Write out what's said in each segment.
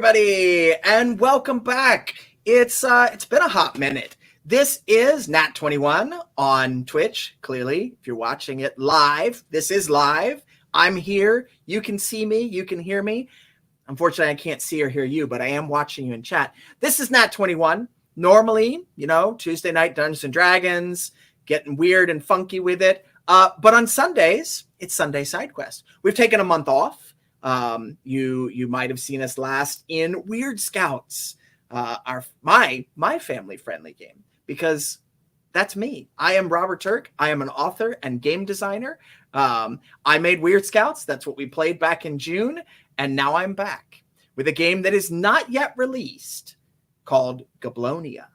everybody, and welcome back. It's been a hot minute. This is Nat21 on Twitch. Clearly, if you're watching it live, this is live. I'm here. You can see me. You can hear me. Unfortunately, I can't see or hear you, but I am watching you in chat. This is Nat21. Normally, Tuesday night Dungeons and Dragons, getting weird and funky with it. But on Sundays, it's Sunday Side Quest. We've taken a month off. You might have seen us last in Weird Scouts, my family friendly game, because that's me. I am Robert Turk. I am an author and game designer. I made Weird Scouts. That's what we played back in June. And now I'm back with a game that is not yet released called Goblonia.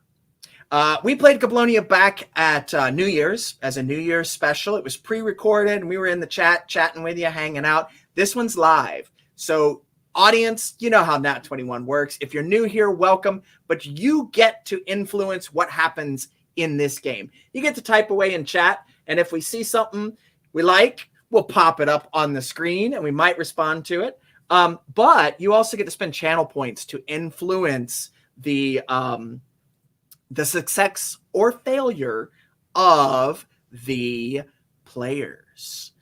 We played Goblonia back at New Year's as a New Year's special. It was pre-recorded, and we were in the chat, chatting with you, hanging out. This one's live. So, audience, you know how Nat21 works. If you're new here, welcome. But you get to influence what happens in this game. You get to type away in chat, and if we see something we like, we'll pop it up on the screen, and we might respond to it. But you also get to spend channel points to influence the success or failure of the players.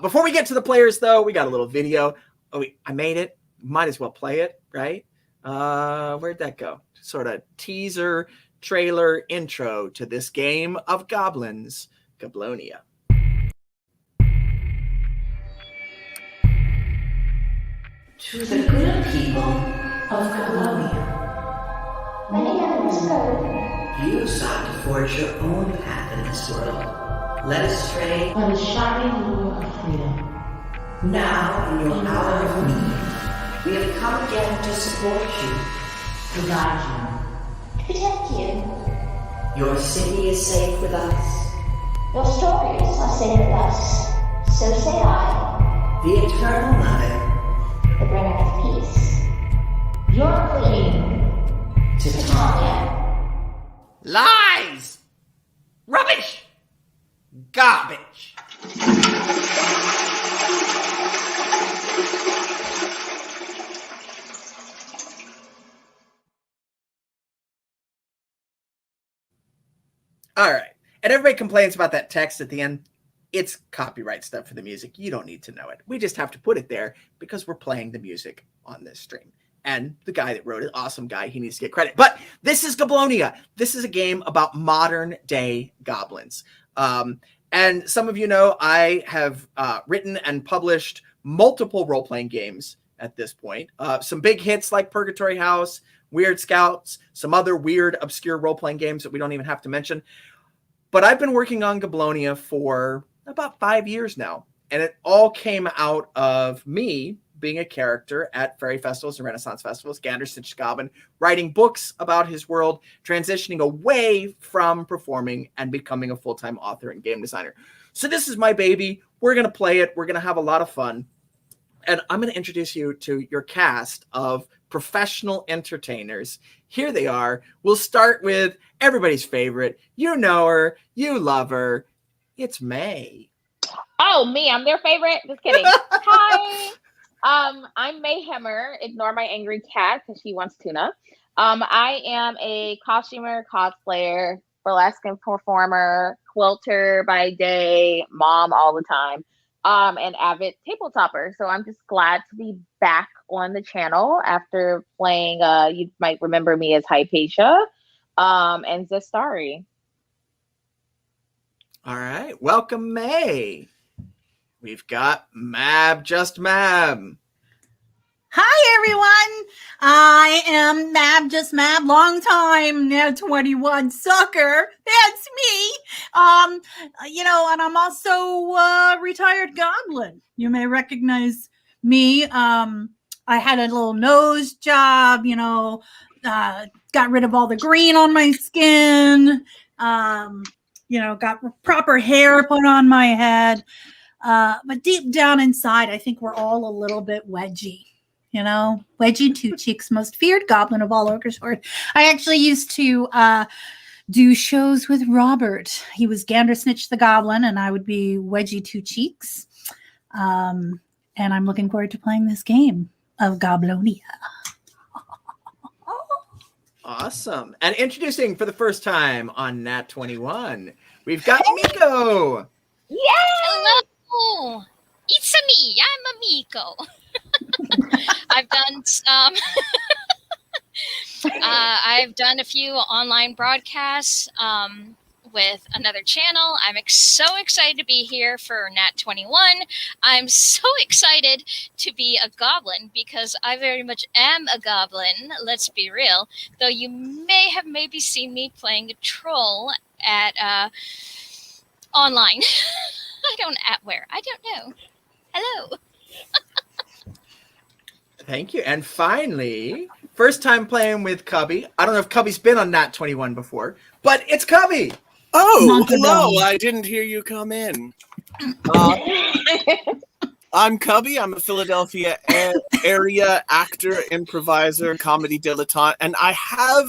Before we get to the players, though, we got a little video. Oh, I made it. Might as well play it, right? Where'd that go? Sort of teaser, trailer, intro to this game of goblins, Goblonia. To the good people of Goblonia. Many others go. You sought to forge your own path in this world, led astray On the shining lure of freedom. now in your hour of need. We have come again to support you. To guide you. To protect you. Your city is safe with us. Your stories are safe with us. So say I, The Eternal Mother, the bringer of peace. Your queen, Titania. Lies! Rubbish! Garbage! All right. And everybody complains about that text at the end. It's copyright stuff for the music. You don't need to know it. We just have to put it there because we're playing the music on this stream. And the guy that wrote it, awesome guy, he needs to get credit. But this is Goblonia. This is a game about modern day goblins. And some of you know I have written and published multiple role-playing games at this point. Some big hits like Purgatory House, Weird Scouts, some other weird, obscure role-playing games that we don't even have to mention. But I've been working on Goblonia for about 5 years now. And it all came out of me being a character at fairy festivals and Renaissance festivals, Gander Stitch Goblin, writing books about his world, transitioning away from performing and becoming a full-time author and game designer. So this is my baby. We're going to play it. We're going to have a lot of fun. And I'm going to introduce you to your cast of professional entertainers. Here they are. We'll start with everybody's favorite. You know her. You love her. It's May. Oh, me. I'm their favorite. Just kidding. Hi. I'm Mayhemmer. Ignore my angry cat because she wants tuna. I am a costumer, cosplayer, burlesque performer, quilter by day, mom all the time, and avid tabletopper. So I'm just glad to be back on the channel after playing, you might remember me as Hypatia, and Zestari. All right. Welcome, May. We've got Mab, just Mab. Hi, everyone. I am Mab, just Mab, long time Nat21 sucker. That's me. And I'm also a retired goblin. You may recognize me. I had a little nose job, got rid of all the green on my skin, got proper hair put on my head. But deep down inside, I think we're all a little bit wedgy. Wedgie Two Cheeks, most feared goblin of all Orcusword. I actually used to do shows with Robert. He was Gandersnitch the Goblin, and I would be Wedgie Two Cheeks. And I'm looking forward to playing this game of Goblonia. Awesome. And introducing for the first time on Nat 21, we've got Miko. Yay! Hello, it's me. I'm Miko. I've done I've done a few online broadcasts with another channel. I'm so excited to be here for Nat 21. I'm so excited to be a goblin because I very much am a goblin. Let's be real. Though you may have maybe seen me playing a troll at online. I don't know. Hello. Thank you. And finally, first time playing with Cubby. I don't know if Cubby's been on Nat 21 before, but it's Cubby. Oh, hello. I didn't hear you come in. I'm Cubby. I'm a Philadelphia area actor, improviser, comedy dilettante, and I have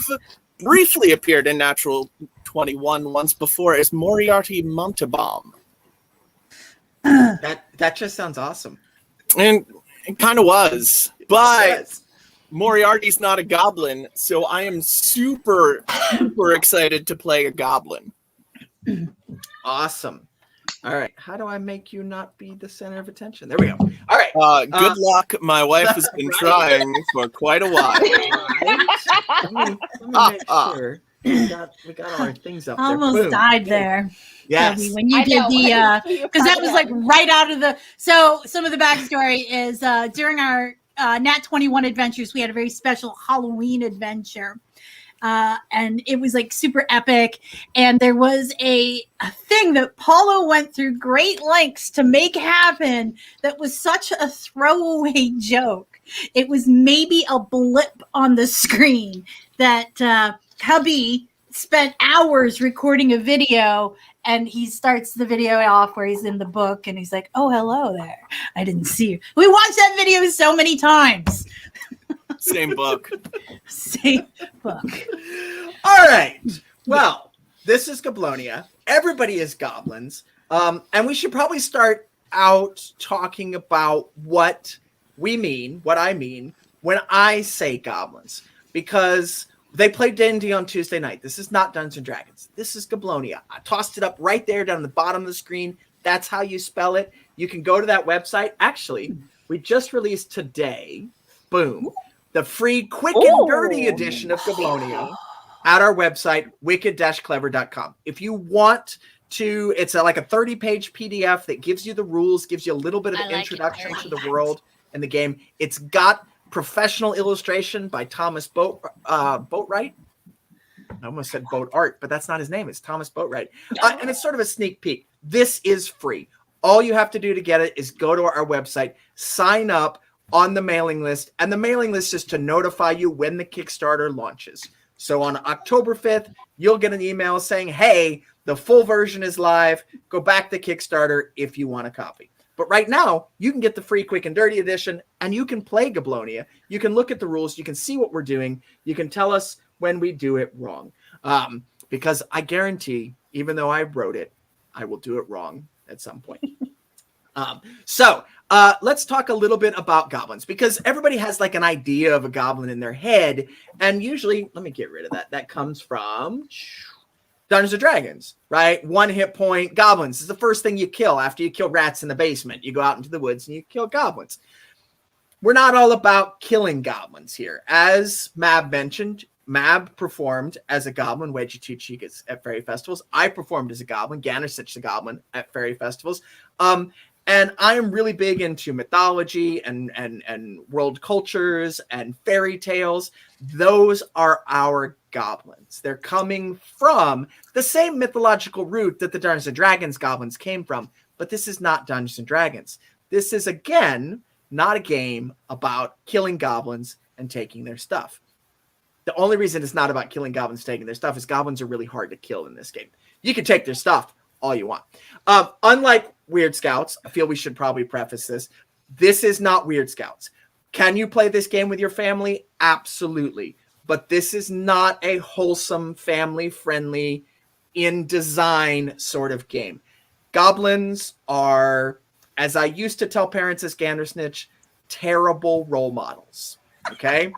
briefly appeared in Natural 21 once before as Moriarty Montebaum. That just sounds awesome. And it kind of was. But Moriarty's not a goblin, so I am super excited to play a goblin. Awesome. All right. How do I make you not be the center of attention? There we go. All right. Good luck. My wife has been trying for quite a while. Let me make sure. We got all our things up there. Almost Boom. died there. Yes. Debbie, when you did because that was like right out of the. So some of the backstory is during our Nat 21 adventures, we had a very special Halloween adventure. And it was like super epic. And there was a thing that Paulo went through great lengths to make happen that was such a throwaway joke. It was maybe a blip on the screen that Cubby spent hours recording a video, and he starts the video off where he's in the book and he's like, "Oh, hello there. I didn't see you." We watched that video so many times. Same book. Same book. All right. Well, this is Goblonia. Everybody is goblins. And we should probably start out talking about what I mean when I say goblins. Because they play D&D on Tuesday night. This is not Dungeons & Dragons. This is Goblonia. I tossed it up right there down the bottom of the screen. That's how you spell it. You can go to that website. Actually, we just released today, boom, the free quick and dirty edition of Goblonia at our website, wicked-clever.com. If you want to, it's like a 30-page PDF that gives you the rules, gives you a little bit of an introduction to the world and the game. It's got professional illustration by Thomas Boatwright. I almost said Boat Art, but that's not his name. It's Thomas Boatwright. And it's sort of a sneak peek. This is free. All you have to do to get it is go to our website, sign up on the mailing list, and the mailing list is to notify you when the Kickstarter launches. So on October 5th, you'll get an email saying, hey, the full version is live. Go back to Kickstarter if you want a copy. But right now, you can get the free quick and dirty edition, and you can play Goblonia. You can look at the rules. You can see what we're doing. You can tell us when we do it wrong. Because I guarantee, even though I wrote it, I will do it wrong at some point. So let's talk a little bit about goblins, because everybody has like an idea of a goblin in their head. And usually, let me get rid of that. That comes from Dungeons & Dragons, right? 1 hit point. Goblins is the first thing you kill after you kill rats in the basement. You go out into the woods and you kill goblins. We're not all about killing goblins here. As Mab mentioned, Mab performed as a goblin, Wedgie Two Cheek at fairy festivals. I performed as a goblin, Ganersich the goblin at fairy festivals. And I am really big into mythology and world cultures and fairy tales. Those are our goblins. They're coming from the same mythological root that the Dungeons & Dragons goblins came from. But this is not Dungeons & Dragons. This is, again, not a game about killing goblins and taking their stuff. The only reason it's not about killing goblins and taking their stuff is goblins are really hard to kill in this game. You can take their stuff all you want. Unlike Weird Scouts, I feel we should probably preface this. This is not Weird Scouts. Can you play this game with your family? Absolutely. But this is not a wholesome, family-friendly, in design sort of game. Goblins are, as I used to tell parents as Gandersnitch, terrible role models. Okay?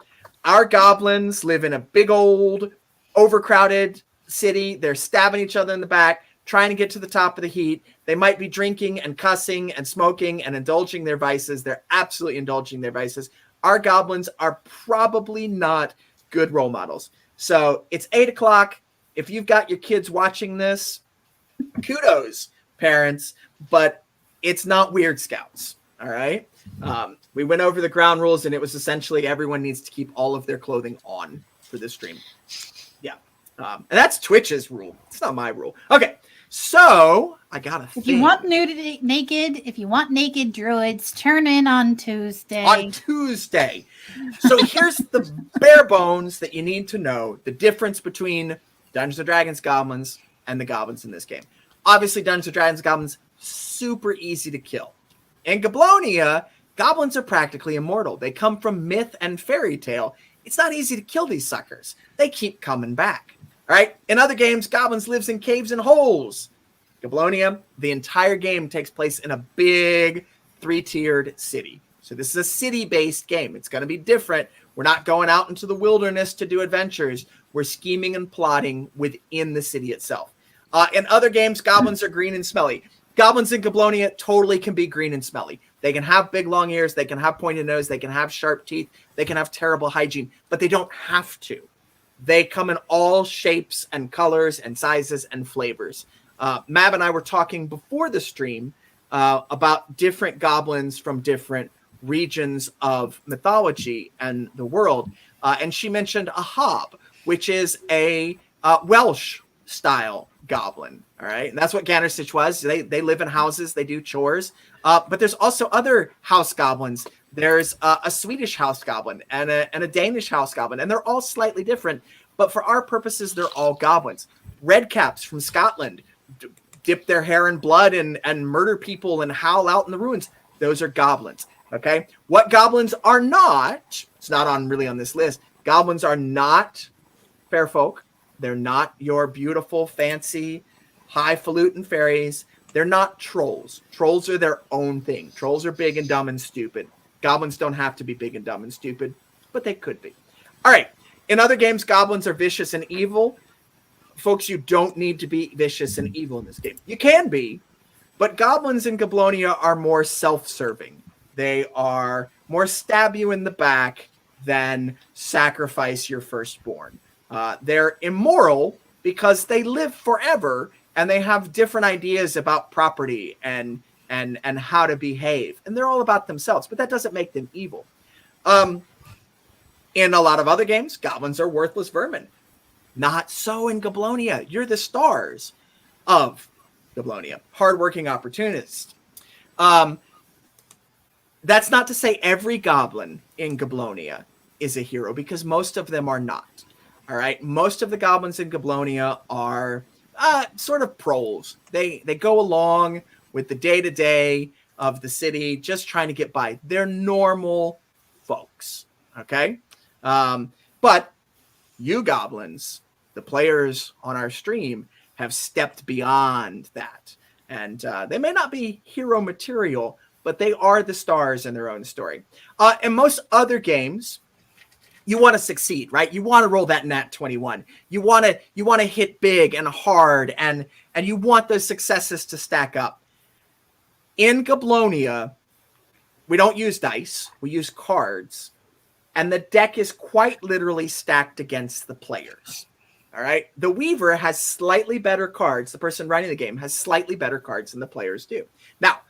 our goblins live in a big old overcrowded city. They're stabbing each other in the back, trying to get to the top of the heat. They might be drinking and cussing and smoking and indulging their vices. They're absolutely indulging their vices. Our goblins are probably not good role models. So it's 8 o'clock. If you've got your kids watching this, kudos, parents, but it's not Weird Scouts. All right. We went over the ground rules, and it was essentially everyone needs to keep all of their clothing on for this stream. Yeah. And that's Twitch's rule. It's not my rule. Okay. So I got a thing. If you want naked druids, turn in on Tuesday. On Tuesday. So here's the bare bones that you need to know. The difference between Dungeons & Dragons goblins and the goblins in this game. Obviously, Dungeons & Dragons goblins, super easy to kill. In Goblonia, goblins are practically immortal. They come from myth and fairy tale. It's not easy to kill these suckers. They keep coming back. All right. In other games, goblins lives in caves and holes. Goblonia, the entire game takes place in a big 3-tiered city. So this is a city-based game. It's going to be different. We're not going out into the wilderness to do adventures. We're scheming and plotting within the city itself. In other games, goblins are green and smelly. Goblins in Goblonia totally can be green and smelly. They can have big, long ears. They can have pointed nose. They can have sharp teeth. They can have terrible hygiene, but they don't have to. They come in all shapes and colors and sizes and flavors. Mab and I were talking before the stream about different goblins from different regions of mythology and the world. And she mentioned a hob, which is a Welsh-style goblin. All right. And that's what Gannerstitch was. They live in houses. They do chores. But there's also other house goblins. There's a Swedish house goblin and a Danish house goblin, and they're all slightly different. But for our purposes, they're all goblins. Redcaps from Scotland dip their hair in blood and murder people and howl out in the ruins. Those are goblins. Okay. What goblins are not, it's not really on this list. Goblins are not fair folk. They're not your beautiful, fancy, highfalutin fairies. They're not trolls. Trolls are their own thing. Trolls are big and dumb and stupid. Goblins don't have to be big and dumb and stupid, but they could be. All right. In other games, goblins are vicious and evil. Folks, you don't need to be vicious and evil in this game. You can be, but goblins in Goblonia are more self-serving. They are more stab you in the back than sacrifice your firstborn. They're immoral because they live forever and they have different ideas about property and how to behave. And they're all about themselves, but that doesn't make them evil. In a lot of other games, goblins are worthless vermin. Not so in Goblonia. You're the stars of Goblonia. Hardworking opportunists. That's not to say every goblin in Goblonia is a hero, because most of them are not. All right? Most of the goblins in Goblonia are sort of proles. They go along with the day-to-day of the city, just trying to get by. They're normal folks. Okay? But you goblins, the players on our stream, have stepped beyond that. And they may not be hero material, but they are the stars in their own story. In most other games, you want to succeed, right? You want to roll that nat 21. You want to hit big and hard, and you want those successes to stack up. In Goblonia, we don't use dice. We use cards. And the deck is quite literally stacked against the players. All right. The Weaver has slightly better cards. The person running the game has slightly better cards than the players do. Now,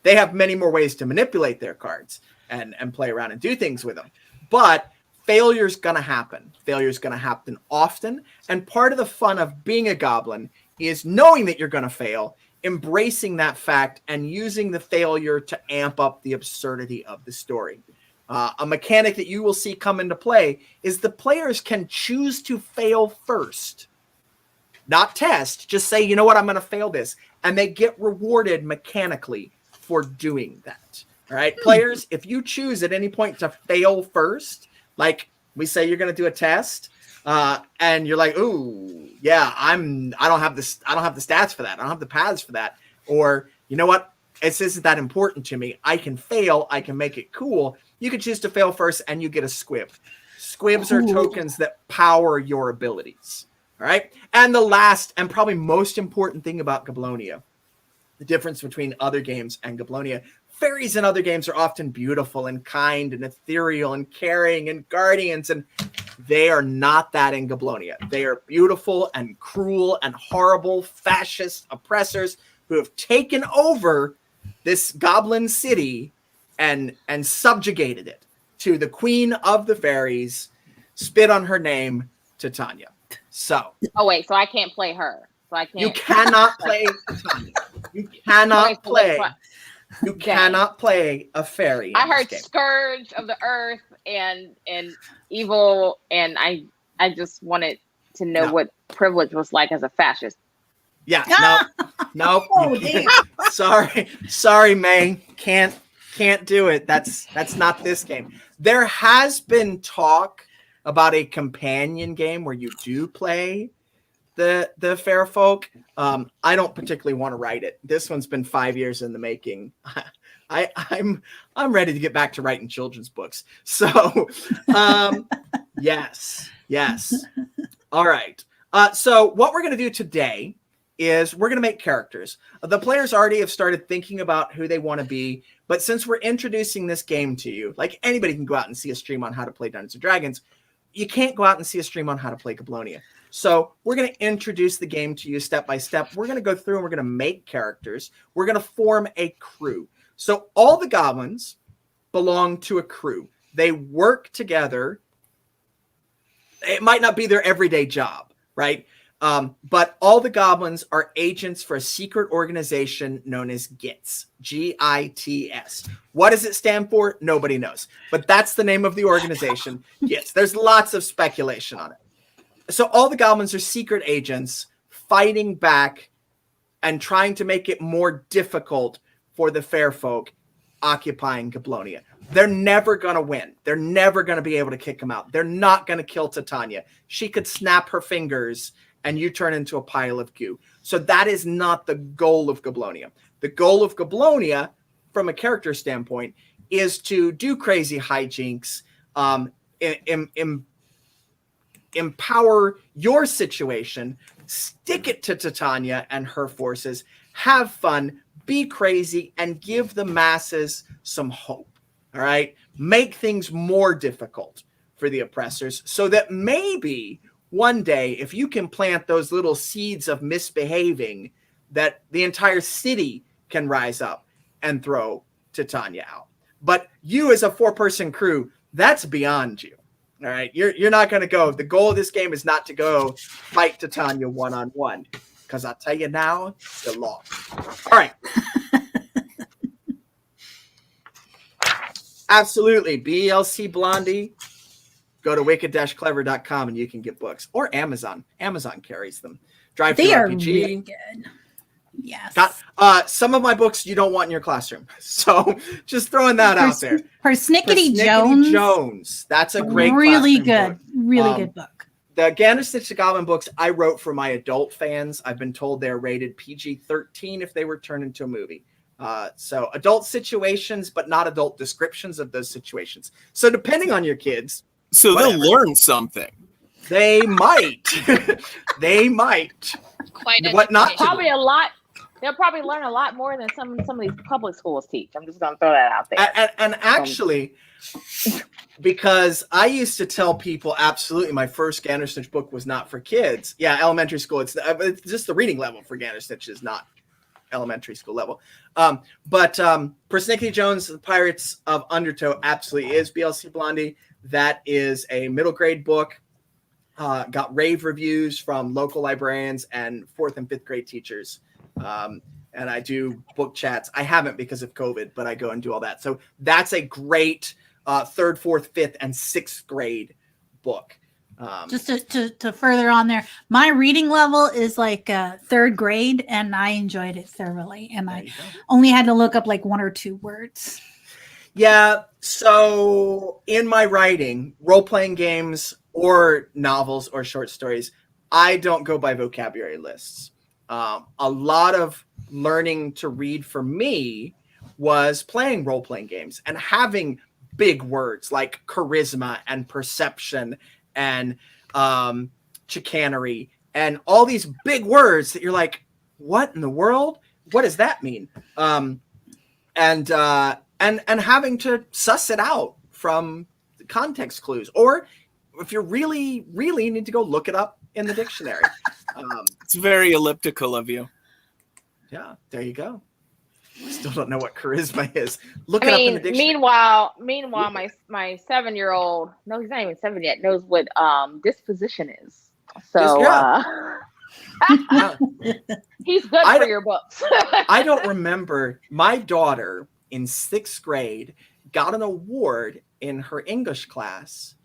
they have many more ways to manipulate their cards and play around and do things with them. But failure's going to happen. Failure's going to happen often. And part of the fun of being a goblin is knowing that you're going to fail, embracing that fact, and using the failure to amp up the absurdity of the story. A mechanic that you will see come into play is the players can choose to fail first. Not test, just say, you know what, I'm going to fail this. And they get rewarded mechanically for doing that. All right, players, if you choose at any point to fail first, like we say you're going to do a test, and you're like, ooh, yeah, I don't have the stats for that. I don't have the paths for that. Or, you know what, this isn't that important to me. I can fail. I can make it cool. You can choose to fail first and you get a squib. Squibs are tokens that power your abilities. All right. And the last and probably most important thing about Goblonia, the difference between other games and Goblonia, fairies in other games are often beautiful and kind and ethereal and caring and guardians, and they are not that in Goblonia. They are beautiful and cruel and horrible fascist oppressors who have taken over this goblin city and subjugated it to the queen of the fairies, spit on her name, Titania. So. Oh wait, so I can't play her. So I can't. You cannot play Titania. You cannot play. You cannot play a fairy. I heard Scourge of the Earth and evil, and I just wanted to know what privilege was like as a fascist. Yeah, no. Sorry, May. Can't do it. That's not this game. There has been talk about a companion game where you do play the fair folk. I don't particularly want to write it. This one's been 5 years in the making. I'm ready to get back to writing children's books. So yes. All right. So what we're going to do today is we're going to make characters. The players already have started thinking about who they want to be, but since we're introducing this game to you, like anybody can go out and see a stream on how to play Dungeons & Dragons, you can't go out and see a stream on how to play Goblonia. So we're going to introduce the game to you step by step. We're going to go through and we're going to make characters. We're going to form a crew. So all the goblins belong to a crew. They work together. It might not be their everyday job, right? But all the goblins are agents for a secret organization known as GITS, GITS. What does it stand for? Nobody knows. But that's the name of the organization, GITS. There's lots of speculation on it. So all the goblins are secret agents fighting back and trying to make it more difficult for the fair folk occupying Goblonia. They're never going to win. They're never going to be able to kick them out. They're not going to kill Titania. She could snap her fingers and you turn into a pile of goo. So that is not the goal of Goblonia. The goal of Goblonia, from a character standpoint, is to do crazy hijinks, empower your situation, stick it to Titania and her forces, have fun, be crazy, and give the masses some hope. All right? Make things more difficult for the oppressors so that maybe one day, if you can plant those little seeds of misbehaving, that the entire city can rise up and throw Titania out. But you as a 4-person crew, that's beyond you. All right, you're not going to go. The goal of this game is not to go fight Titania one-on-one, because I'll tell you now, you're lost. All right. Absolutely. BLC Blondie. Go to wicked-clever.com and you can get books. Or Amazon. Amazon carries them. Drive Through They are RPG. really good. Yes. Some of my books you don't want in your classroom. So just throwing that out there. Persnickety Jones. That's a great really classroom good. Book. Really good book. The Gander Stitch the Goblin books I wrote for my adult fans. I've been told they're rated PG-13 if they were turned into a movie. So adult situations, but not adult descriptions of those situations. So depending on your kids. So whatever. They'll learn something. They might. They might. Quite what not? Probably a lot. They'll probably learn a lot more than some of these public schools teach. I'm just going to throw that out there. And actually, because I used to tell people, absolutely, my first Gander Stitch book was not for kids. Yeah, elementary school. It's just the reading level for Gander Stitch is not elementary school level. But Persnickety Jones, The Pirates of Undertow, absolutely is BLC Blondie. That is a middle grade book. Got rave reviews from local librarians and 4th and 5th grade teachers. And I do book chats. I haven't because of COVID, but I go and do all that. So that's a great 3rd, 4th, 5th, and 6th grade book. Just to further on there, my reading level is like 3rd grade, and I enjoyed it thoroughly. And I only had to look up like 1 or 2 words. Yeah. So in my writing, role-playing games or novels or short stories, I don't go by vocabulary lists. A lot of learning to read for me was playing role-playing games and having big words like charisma and perception and chicanery and all these big words that you're like, what in the world? What does that mean? And having to suss it out from context clues, or if you really need to go look it up in the dictionary. It's very elliptical of you. Yeah, there you go. Still don't know what charisma is. Look it up in the dictionary. Meanwhile, my 7-year-old, no, he's not even 7 yet, knows what disposition is. So he's good for your books. I don't remember. My daughter in 6th grade got an award in her English class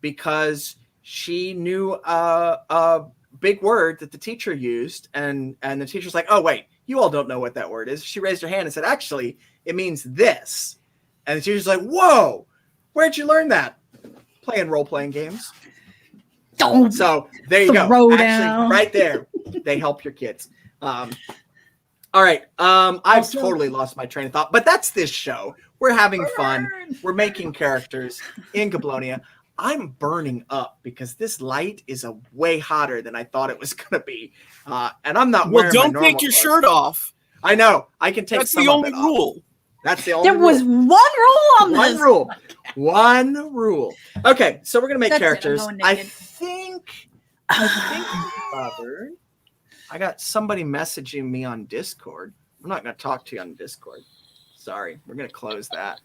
because she knew a big word that the teacher used, and the teacher's like, oh wait, you all don't know what that word is. She raised her hand and said, actually, it means this. And the teacher's like, whoa, where'd you learn that? Playing role-playing games. So there you go. Actually, right there, they help your kids. All right. I've totally lost my train of thought, but that's this show. We're having fun. We're making characters in Goblonia. I'm burning up because this light is way hotter than I thought it was going to be. And I'm not wearing my normal don't take your shirt off. I know. I can take That's some the of only it off. rule. That's the only There rule. was one rule on One this. rule. One rule. Okay, so we're going to make characters. I think covered. I got somebody messaging me on Discord. I'm not going to talk to you on Discord. Sorry. We're going to close that.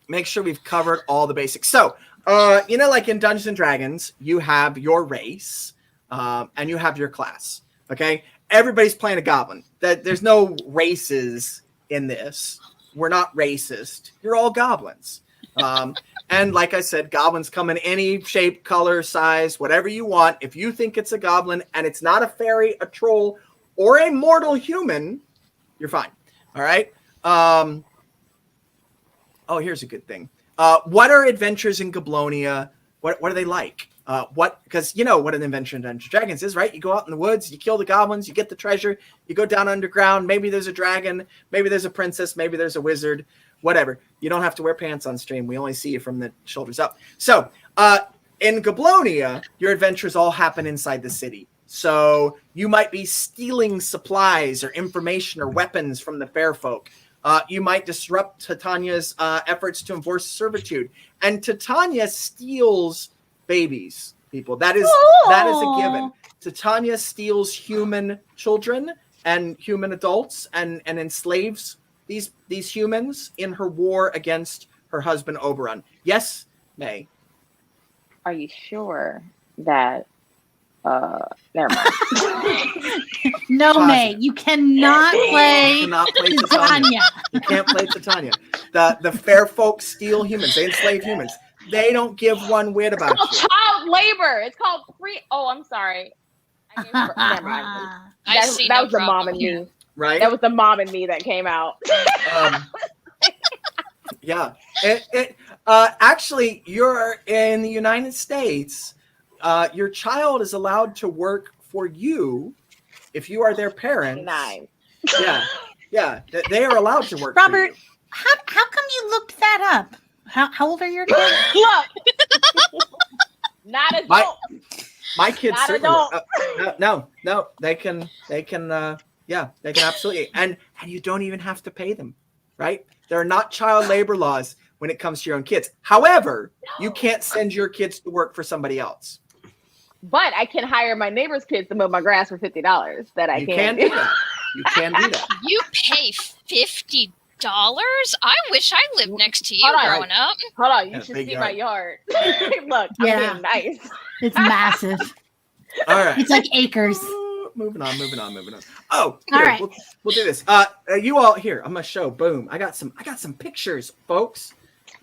Make sure we've covered all the basics. So, like in Dungeons and Dragons, you have your race and you have your class. Okay? Everybody's playing a goblin. There's no races in this. We're not racist. You're all goblins. And like I said, goblins come in any shape, color, size, whatever you want. If you think it's a goblin and it's not a fairy, a troll, or a mortal human, you're fine. All right? Oh, here's a good thing. What are adventures in Goblonia? What are they like? Because you know what an adventure in Dungeons and Dragons is, right? You go out in the woods, you kill the goblins, you get the treasure, you go down underground. Maybe there's a dragon, maybe there's a princess, maybe there's a wizard, whatever. You don't have to wear pants on stream. We only see you from the shoulders up. So in Goblonia, your adventures all happen inside the city. So you might be stealing supplies or information or weapons from the fair folk. You might disrupt Titania's efforts to enforce servitude. And Titania steals babies, people. That is a given. Titania steals human children and human adults and enslaves these humans in her war against her husband Oberon. Yes, May? Are you sure that never mind. No, May, you cannot play Titania. You can't play Titania. The fair folk steal humans. They enslave humans. They don't give one whit about It's called child labor. It's called free. Oh, I'm sorry. Never mind. That was the mom in me. Right? That was the mom in me that came out. Yeah. Actually, you're in the United States. Your child is allowed to work for you if you are their parent. Nice. Yeah. They are allowed to work Robert, for you. how come you looked that up? How old are your kids? Look. Not adult. My kids Not certainly no, they can absolutely. And you don't even have to pay them, right? There are not child labor laws when it comes to your own kids. However, you can't send your kids to work for somebody else. But I can hire my neighbor's kids to mow my grass for $50. You can do that. You can do that. You pay $50? I wish I lived next to you growing up. Hold on, you Yeah, should see big my yard. Look, I'm being nice. It's massive. All right. It's like acres. Moving on. Oh, here, all right. We'll do this. You all here. I'm gonna show. Boom. I got some pictures, folks.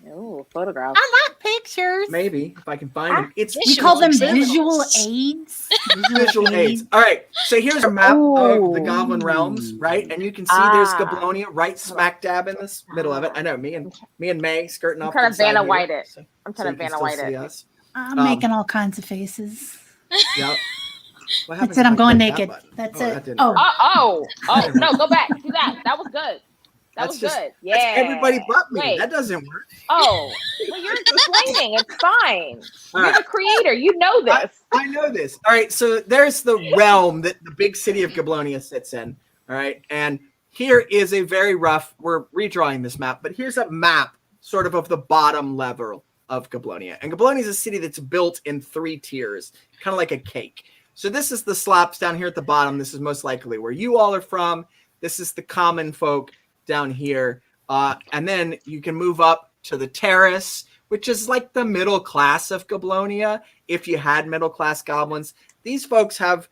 Oh, photographs. I like pictures. Maybe if I can find them. We call them visual aids. Visual aids. All right. So here's a map of the Goblin Realms, right? And you can see there's Goblonia right smack dab in the middle of it. I know. Me and May skirting off. I'm trying to Vanna White it. it. I'm trying to Vanna White it. I'm making all kinds of faces. Yep. That's it. I'm going naked. That's it. Oh, no, go back. Do that. That was good. That That's was just good. that's Yeah. everybody but me. Wait. That doesn't work. Oh, well, you're explaining. It's fine. All You're right. the creator. You know this. I know this. All right, so there's the realm that the big city of Goblonia sits in. All right, and here is a very rough. We're redrawing this map, but here's a map, sort of the bottom level of Goblonia. And Goblonia is a city that's built in 3 tiers, kind of like a cake. So this is the slops down here at the bottom. This is most likely where you all are from. This is the common folk down here, and then you can move up to the terrace, which is like the middle class of Goblonia. If you had middle class goblins, these folks have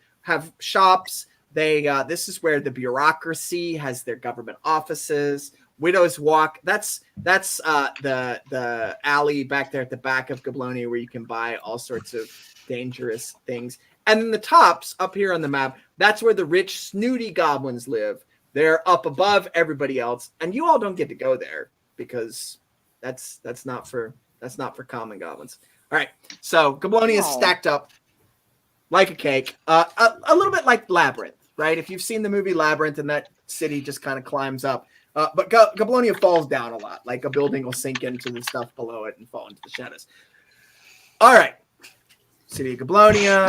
shops. They this is where the bureaucracy has their government offices. Widows Walk. That's the alley back there at the back of Goblonia where you can buy all sorts of dangerous things. And then the tops up here on the map, that's where the rich, snooty goblins live. They're up above everybody else, and you all don't get to go there because that's not for common goblins. All right, so Goblonia is stacked up like a cake, a little bit like Labyrinth, right? If you've seen the movie Labyrinth, and that city just kind of climbs up, but Goblonia falls down a lot. Like a building will sink into the stuff below it and fall into the shadows. All right. City of Goblonia,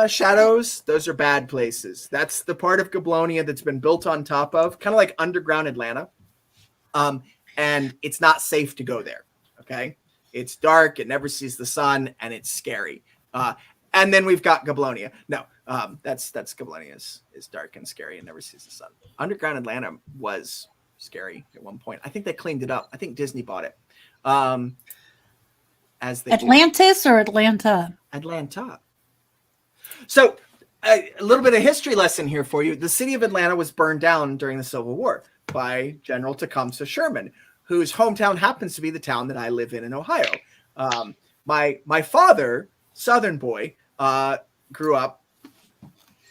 shadows, those are bad places. That's the part of Goblonia that's been built on top of, kind of like underground Atlanta. And it's not safe to go there, okay? It's dark, it never sees the sun, and it's scary. And then we've got Goblonia. No, that's Goblonia is dark and scary and never sees the sun. Underground Atlanta was scary at one point. I think they cleaned it up. I think Disney bought it. As they Atlantis or Atlanta? Atlanta. So a little bit of history lesson here for you. The city of Atlanta was burned down during the Civil War by General Tecumseh Sherman, whose hometown happens to be the town that I live in Ohio. My father, Southern boy, grew up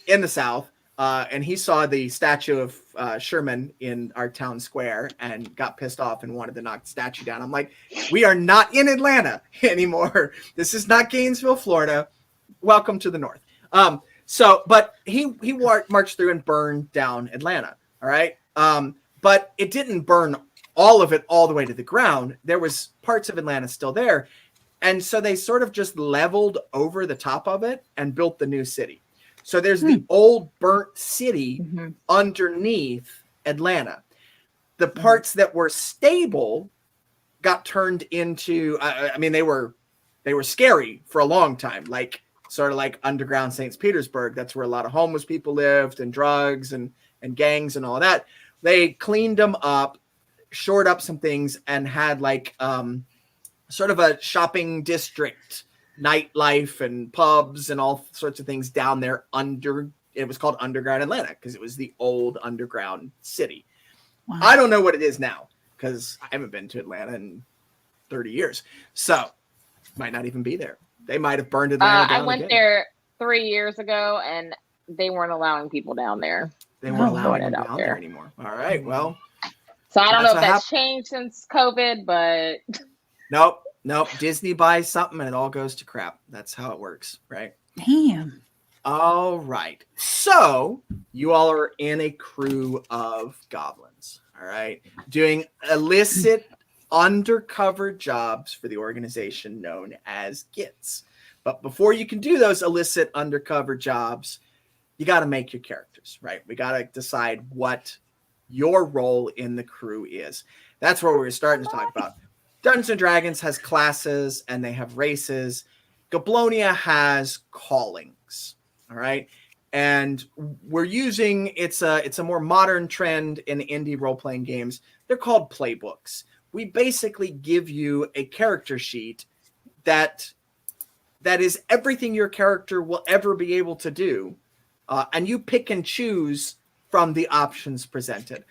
in the South, and he saw the statue of Sherman in our town square and got pissed off and wanted to knock the statue down. I'm like, we are not in Atlanta anymore. This is not Gainesville, Florida. Welcome to the North. But he marched through and burned down Atlanta. All right. But it didn't burn all of it all the way to the ground. There was parts of Atlanta still there. And so they sort of just leveled over the top of it and built the new city. So there's the old burnt city underneath Atlanta. The parts that were stable got turned into, they were scary for a long time, like sort of like underground St. Petersburg. That's where a lot of homeless people lived and drugs and gangs and all that. They cleaned them up, shored up some things, and had like sort of a shopping district, nightlife and pubs and all sorts of things down there under. It was called Underground Atlanta because it was the old underground city. Wow. I don't know what it is now because I haven't been to Atlanta in 30 years. So might not even be there. They might have burned Atlanta down. I went there 3 years ago and they weren't allowing people down there. They weren't allowing them down there anymore. All right. Well, so I don't know if that's changed since COVID, but Nope. Disney buys something and it all goes to crap. That's how it works, right? Damn. All right. So you all are in a crew of goblins, all right, doing illicit undercover jobs for the organization known as GITS. But before you can do those illicit undercover jobs, you got to make your characters, right? We got to decide what your role in the crew is. That's where we're starting to talk about. Dungeons and Dragons has classes and they have races. Goblonia has callings, all right? And we're using, it's a more modern trend in indie role-playing games. They're called playbooks. We basically give you a character sheet that is everything your character will ever be able to do. And you pick and choose from the options presented.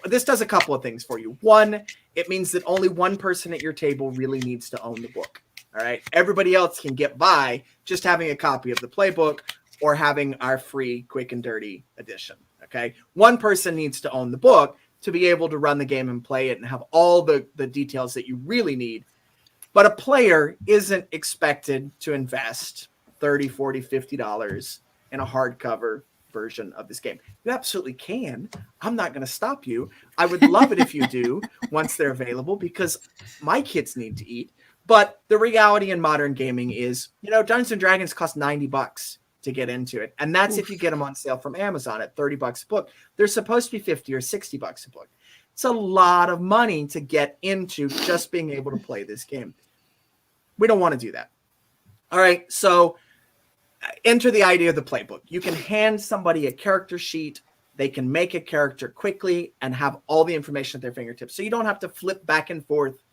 This does a couple of things for you. One, it means that only one person at your table really needs to own the book. All right. Everybody else can get by just having a copy of the playbook or having our free quick and dirty edition. Okay. One person needs to own the book to be able to run the game and play it and have all the details that you really need. But a player isn't expected to invest $30, $40, $50 in a hardcover version of this game. You absolutely can. I'm not going to stop you. I would love it if you do once they're available, because my kids need to eat. But the reality in modern gaming is, Dungeons and Dragons cost $90 to get into it. And that's if you get them on sale from Amazon at $30 a book. They're supposed to be $50 or $60 a book. It's a lot of money to get into just being able to play this game. We don't want to do that. All right, so enter the idea of the playbook. You can hand somebody a character sheet. They can make a character quickly and have all the information at their fingertips. So you don't have to flip back and forth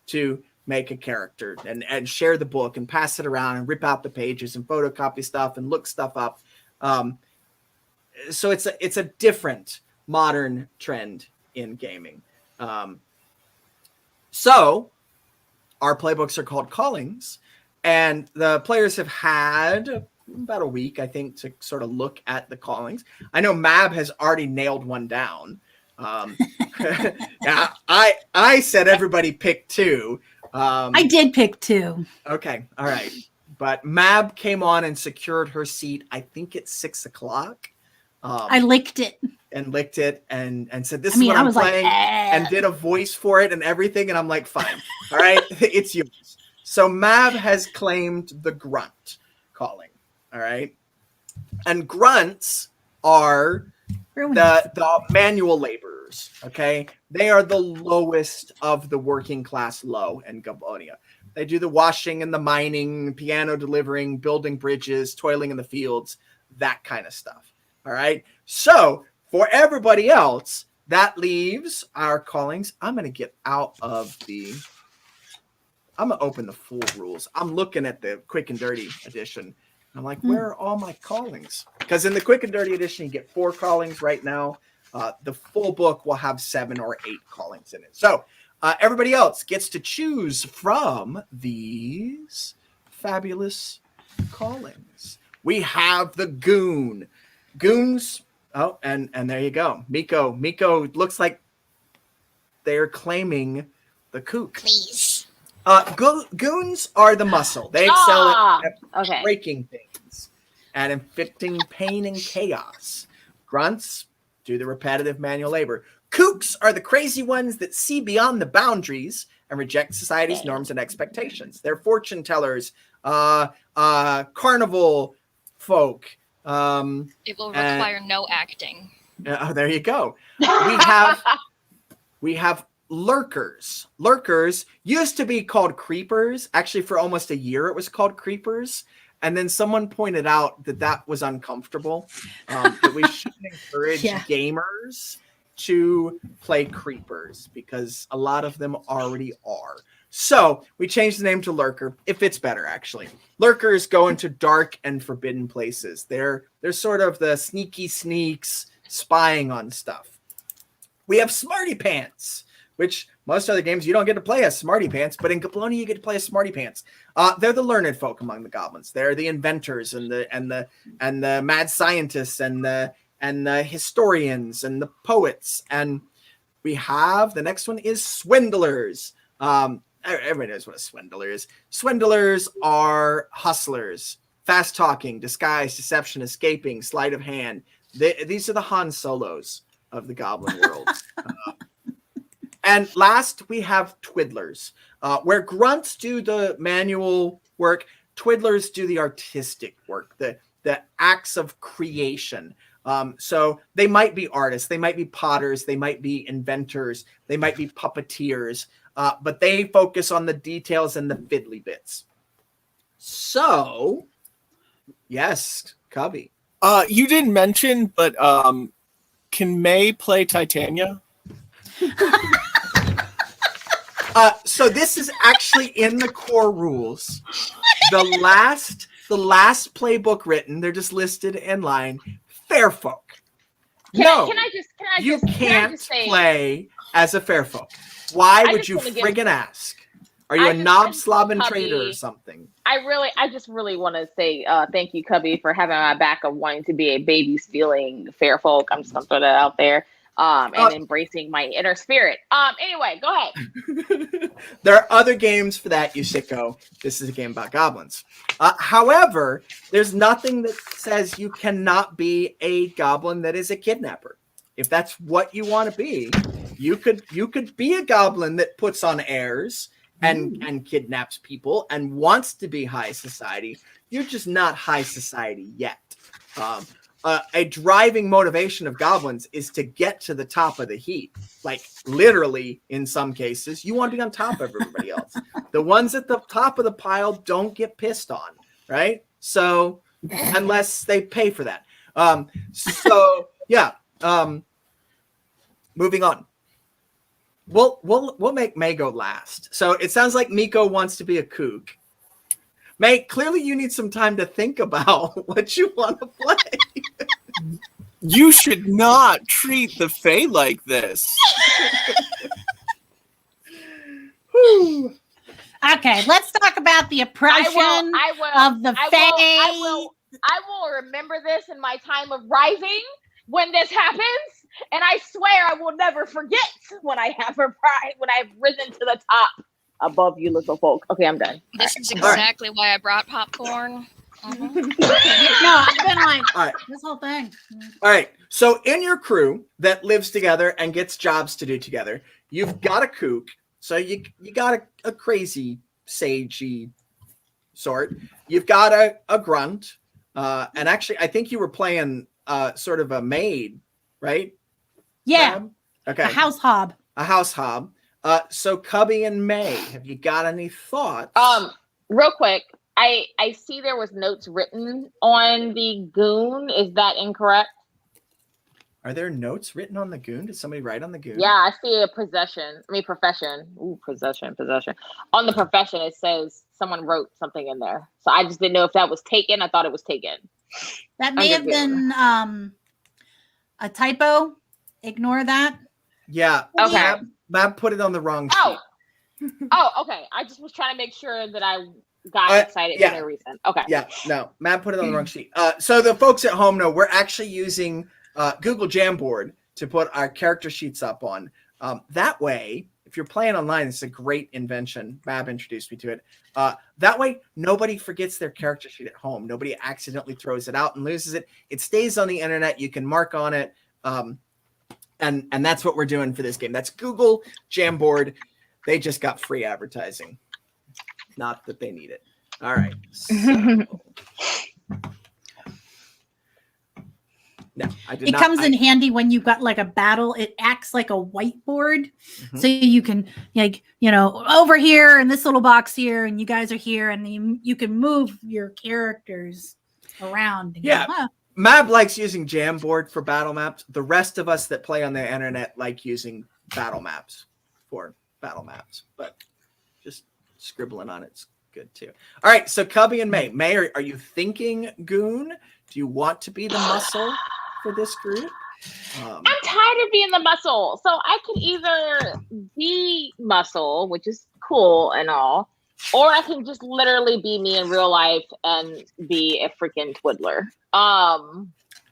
to make a character and share the book and pass it around and rip out the pages and photocopy stuff and look stuff up. So it's a different modern trend in gaming. So our playbooks are called callings, and the players have had about a week, I think, to sort of look at the callings. I know Mab has already nailed one down. Yeah, I said everybody pick two. I did pick two. Okay, all right. But Mab came on and secured her seat, I think at 6:00. I licked it. And licked it and said, this is what I'm playing, and did a voice for it and everything. And I'm like, fine. All right, it's yours. So Mab has claimed the grunt calling. All right. And grunts are the manual laborers. Okay. They are the lowest of the working class low in Goblonia. They do the washing and the mining, piano delivering, building bridges, toiling in the fields, that kind of stuff. All right. So for everybody else, that leaves our callings. I'm going to get out of I'm going to open the full rules. I'm looking at the quick and dirty edition. I'm like, where are all my callings? Because in the quick and dirty edition, you get 4 callings right now. The full book will have 7 or 8 callings in it. So everybody else gets to choose from these fabulous callings. We have the goon. Goons. Oh, and there you go. Miko looks like they're claiming the kook. Please. Goons are the muscle. They excel at breaking things and inflicting pain and chaos. Grunts do the repetitive manual labor. Kooks are the crazy ones that see beyond the boundaries and reject society's norms and expectations. They're fortune tellers, carnival folk. It will require no acting. Oh, there you go. We have lurkers. Lurkers used to be called creepers. Actually, for almost a year, it was called creepers. And then someone pointed out that was uncomfortable. That we shouldn't encourage gamers to play creepers because a lot of them already are. So we changed the name to Lurker. It fits better, actually. Lurkers go into dark and forbidden places. They're sort of the sneaky sneaks spying on stuff. We have Smarty Pants, which most other games you don't get to play as Smarty Pants, but in Goblonia you get to play as Smarty Pants. They're the learned folk among the goblins. They're the inventors and the mad scientists and the historians and the poets. And we have the next one is swindlers. Everybody knows what a swindler is. Swindlers are hustlers, fast talking, disguise, deception, escaping, sleight of hand. These are the Han Solos of the goblin world. And last, we have twiddlers, where grunts do the manual work. Twiddlers do the artistic work, the acts of creation. So they might be artists, they might be potters, they might be inventors, they might be puppeteers, but they focus on the details and the fiddly bits. So, yes, Cubby. You didn't mention, but can May play Titania? So this is actually in the core rules. The last playbook written, they're just listed in line. Fair folk. You can't play as a fair folk. Why would you friggin' ask? Are you a knob slobbing trader or something? I just really want to say thank you, Cubby, for having my back of wanting to be a baby stealing fair folk. I'm just gonna throw that out there. and embracing my inner spirit. Anyway, go ahead. There are other games for that, you sicko. This is a game about goblins. However, there's nothing that says you cannot be a goblin that is a kidnapper. If that's what you want to be, you could be a goblin that puts on airs and kidnaps people and wants to be high society. You're just not high society yet. A driving motivation of goblins is to get to the top of the heap. Like literally, in some cases, you want to be on top of everybody else. The ones at the top of the pile don't get pissed on, right? So unless they pay for that. Moving on. We'll make May go last. So it sounds like Miko wants to be a kook. May, clearly you need some time to think about what you want to play. You should not treat the Fae like this. Okay, let's talk about the oppression of the Fae. I will remember this in my time of rising when this happens, and I swear I will never forget when I have risen to the top above you little folk. Okay, I'm done. This is exactly why I brought popcorn. No, I've been like this whole thing. All right. So in your crew that lives together and gets jobs to do together, you've got a kook. So you got a crazy sagey sort. You've got a grunt. And actually, I think you were playing sort of a maid, right? Yeah. Mab? Okay. A house hob. A house hob. So Cubby and May, have you got any thoughts? Real quick, I see there was notes written on the goon. Is that incorrect? Are there notes written on the goon? Did somebody write on the goon? Yeah, I see a profession. Ooh, possession. On the profession, it says someone wrote something in there. So I just didn't know if that was taken. I thought it was taken. That may have been a typo. Ignore that. Yeah. Okay. Mab put it on the wrong sheet. Oh, okay. I just was trying to make sure that I got excited for no reason. Okay. Yeah, no. Mab put it on the wrong sheet. So the folks at home know we're actually using Google Jamboard to put our character sheets up on. That way, if you're playing online, it's a great invention. Mab introduced me to it. That way, nobody forgets their character sheet at home. Nobody accidentally throws it out and loses it. It stays on the internet. You can mark on it. And that's what we're doing for this game. That's Google Jamboard. They just got free advertising. Not that they need it. All right. So. No, I did it not. comes in handy when you've got like a battle. It acts like a whiteboard. Mm-hmm. So you can, like, over here in this little box here, and you guys are here, and you can move your characters around. Yeah. Mab likes using Jamboard for battle maps. The rest of us that play on the internet like using battle maps for battle maps. But just scribbling on it's good too. All right, so Cubby and May. May, are you thinking goon? Do you want to be the muscle for this group? I'm tired of being the muscle. So I could either be muscle, which is cool and all, or I can just literally be me in real life and be a freaking twiddler.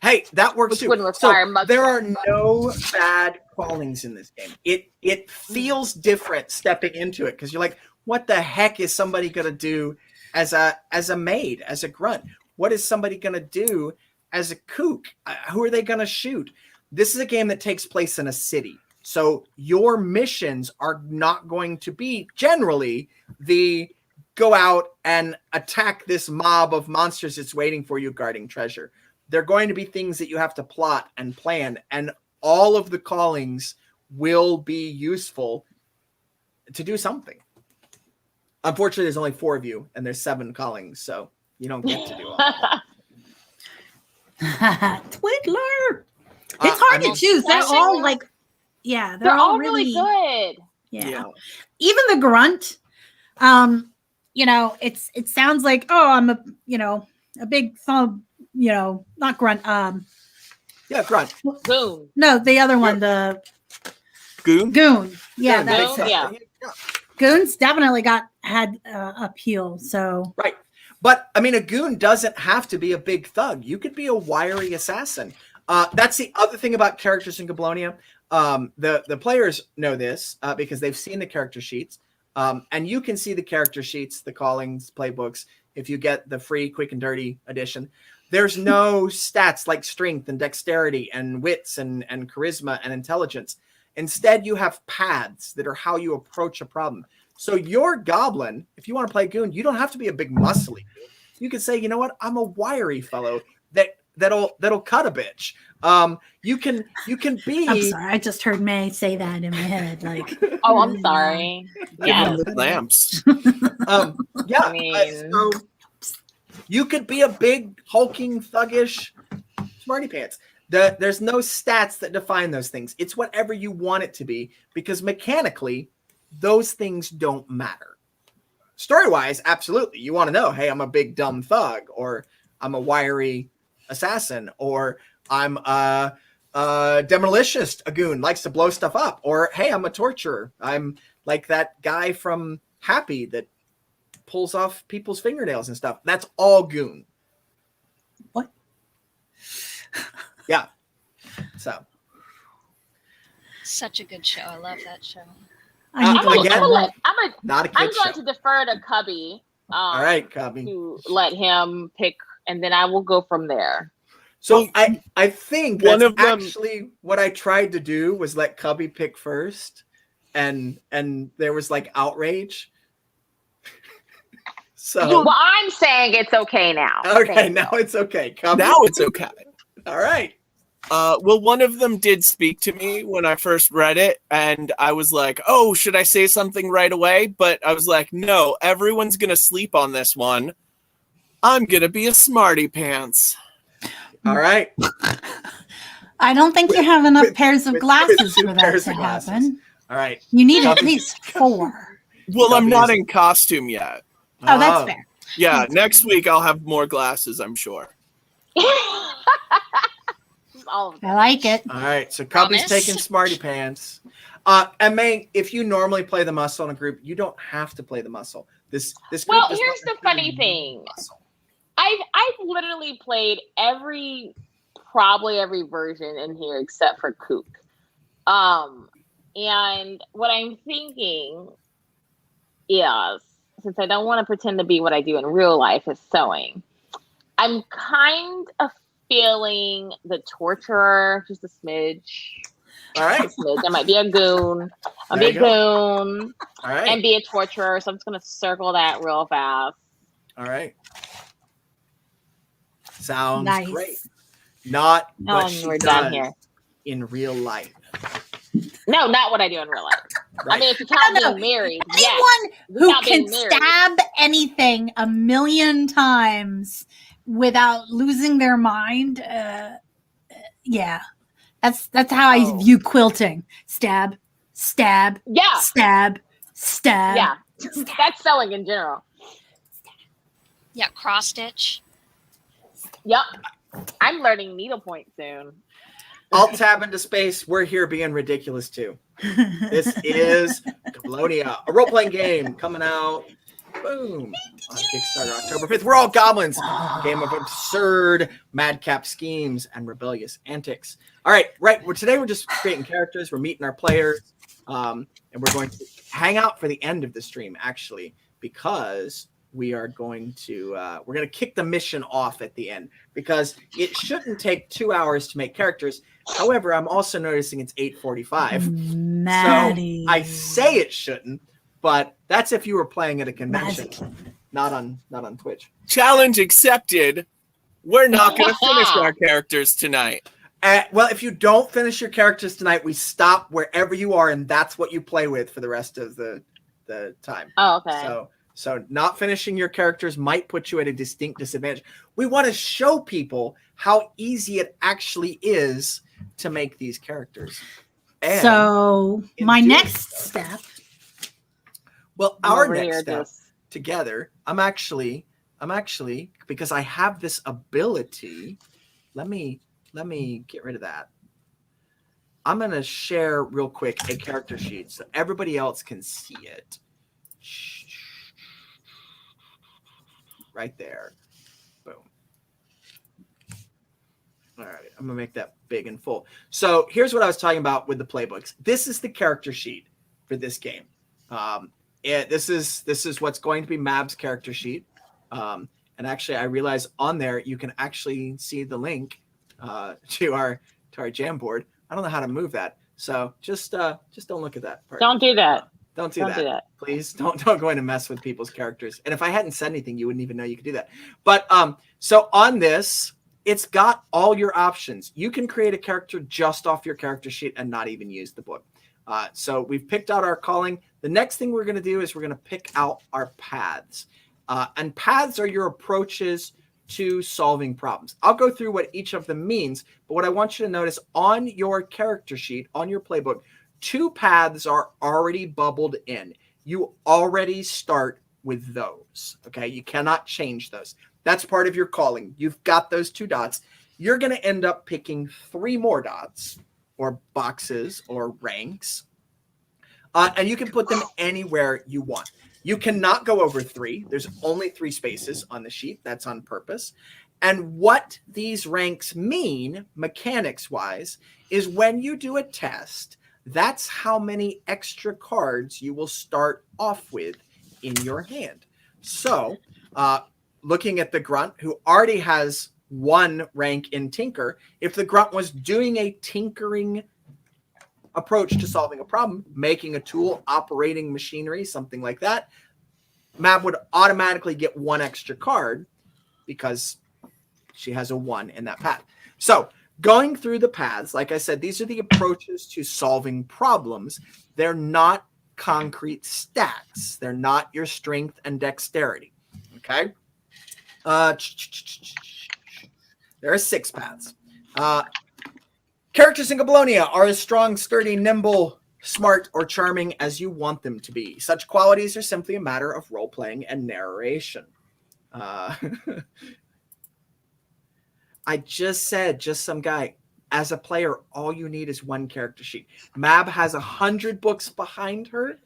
Hey, that works too. So there are no bad callings in this game. It feels different stepping into it because you're like, what the heck is somebody gonna do as a maid, as a grunt? What is somebody gonna do as a kook? Who are they gonna shoot? This is a game that takes place in a city. So your missions are not going to be generally the go out and attack this mob of monsters that's waiting for you guarding treasure. They're going to be things that you have to plot and plan, and all of the callings will be useful to do something. Unfortunately, there's only 4 of you, and there's 7 callings, so you don't get to do all of that. Twiddler! It's hard to choose. They're all like, they're all really good. Yeah. Even the grunt, it sounds like, I'm a big thumb, not grunt. Grunt. Goon. No, the other one, the Goon. Goon. Yeah, that's it. Yeah. Goons definitely had appeal. So right, but I mean, a goon doesn't have to be a big thug. You could be a wiry assassin. That's the other thing about characters in Goblonia. The players know this because they've seen the character sheets. And you can see the character sheets, the callings, playbooks, if you get the free Quick and Dirty edition. There's no stats like strength and dexterity and wits and charisma and intelligence. Instead, you have paths that are how you approach a problem. So your goblin, if you want to play goon, you don't have to be a big muscly goon. You can say, you know what, I'm a wiry fellow that'll cut a bitch. You can be. I'm sorry, I just heard May say that in my head. Like, Oh, I'm sorry. Give Yeah. them the lamps. Yeah. I mean- So you could be a big hulking thuggish smarty pants. There's no stats that define those things. It's whatever you want it to be, because mechanically, those things don't matter. Story-wise, absolutely. You want to know, hey, I'm a big dumb thug, or I'm a wiry assassin, or I'm a demolitionist, a goon, likes to blow stuff up, or hey, I'm a torturer. I'm like that guy from Happy that pulls off people's fingernails and stuff. That's all goon. What? Yeah. So. Such a good show. I love that show. I need to again, look at that. Not a kid I'm going show. to defer to Cubby. All right, Cubby. To let him pick, and then I will go from there. So I think One that's of them- actually what I tried to do was let Cubby pick first, and there was like outrage. So Well, I'm saying it's okay now. okay, now it's okay. Cubby. Now it's okay. All right. Well, one of them did speak to me when I first read it, and I was like, oh, should I say something right away? But I was like, no, everyone's going to sleep on this one. I'm going to be a smarty pants. All right. I don't think you have enough pairs of with glasses two for that pairs to of glasses. happen. All right. You need at Cubby. least 4. Well, I'm not Cubby's- in costume yet. Oh, that's fair. Yeah, next week I'll have more glasses, I'm sure. All of them. I like it. All right. So Cubby's Promise? taking smarty pants. And May, if you normally play the muscle in a group, you don't have to play the muscle. This group Well, does here's not the funny thing. muscle. I've literally played probably every version in here except for Kook. And what I'm thinking is, since I don't want to pretend to be what I do in real life is sewing, I'm kind of feeling the torturer just a smidge. All right. Just a smidge. I might be a goon. I'll There be a you go. goon All right. and be a torturer. So I'm just gonna circle that real fast. All right. Sounds Nice. great. Not Oh, what and she we're does done here. in real life. No, not what I do in real life. Right. I mean, if you count No, being married, yes. Anyone who Without can being married. stab anything a million times without losing their mind, yeah, that's how I Oh. view quilting. Stab, stab, Yeah, stab, stab. yeah. That's sewing in general. Yeah, cross stitch. Yep. I'm learning needlepoint soon. Alt tab into space. We're here being ridiculous too. This is Goblonia, a role-playing game coming out. Boom. On Kickstarter October 5th. We're all goblins. Game of absurd, madcap schemes and rebellious antics. All right, today we're just creating characters. We're meeting our players. And we're going to hang out for the end of the stream, actually, because we are going to we're going to kick the mission off at the end, because it shouldn't take 2 hours to make characters. However, I'm also noticing it's 8:45. Maddie. So I say it shouldn't, but that's if you were playing at a convention, not on Twitch. Challenge accepted. We're not going to finish our characters tonight. Well, if you don't finish your characters tonight, we stop wherever you are, and that's what you play with for the rest of the time. Oh, okay. So not finishing your characters might put you at a distinct disadvantage. We want to show people how easy it actually is to make these characters. And So in my doing next so- step. Well, I'm our over next here step just- together, I'm actually because I have this ability. Let me get rid of that. I'm going to share real quick a character sheet so everybody else can see it. Right there. Boom. All right, I'm gonna make that big and full. So here's what I was talking about with the playbooks. This is the character sheet for this game. This is what's going to be Mab's character sheet. And actually, I realize on there you can actually see the link to our Jamboard. I don't know how to move that, so just don't look at that part. Don't do that. Don't do Don't that. do that. Please don't go in and mess with people's characters. And if I hadn't said anything, you wouldn't even know you could do that. But so on this, it's got all your options. You can create a character just off your character sheet and not even use the book. So we've picked out our calling. The next thing we're going to do is we're going to pick out our paths. And paths are your approaches to solving problems. I'll go through what each of them means, but what I want you to notice on your character sheet, on your playbook, 2 paths are already bubbled in. You already start with those, okay? You cannot change those. That's part of your calling. You've got those 2 dots. You're going to end up picking 3 more dots or boxes or ranks, and you can put them anywhere you want. You cannot go over 3. There's only 3 spaces on the sheet. That's on purpose. And what these ranks mean, mechanics-wise, is when you do a test, that's how many extra cards you will start off with in your hand. So, looking at the grunt, who already has 1 rank in Tinker, if the grunt was doing a tinkering approach to solving a problem, making a tool, operating machinery, something like that, Mab would automatically get 1 extra card because she has a 1 in that path. So going through the paths, like I said, these are the approaches to solving problems. They're not concrete stats. They're not your strength and dexterity. Okay? There are 6 paths. Characters in Goblonia are as strong, sturdy, nimble, smart, or charming as you want them to be. Such qualities are simply a matter of role-playing and narration. I just said, just some guy. As a player, all you need is 1 character sheet. Mab has 100 books behind her.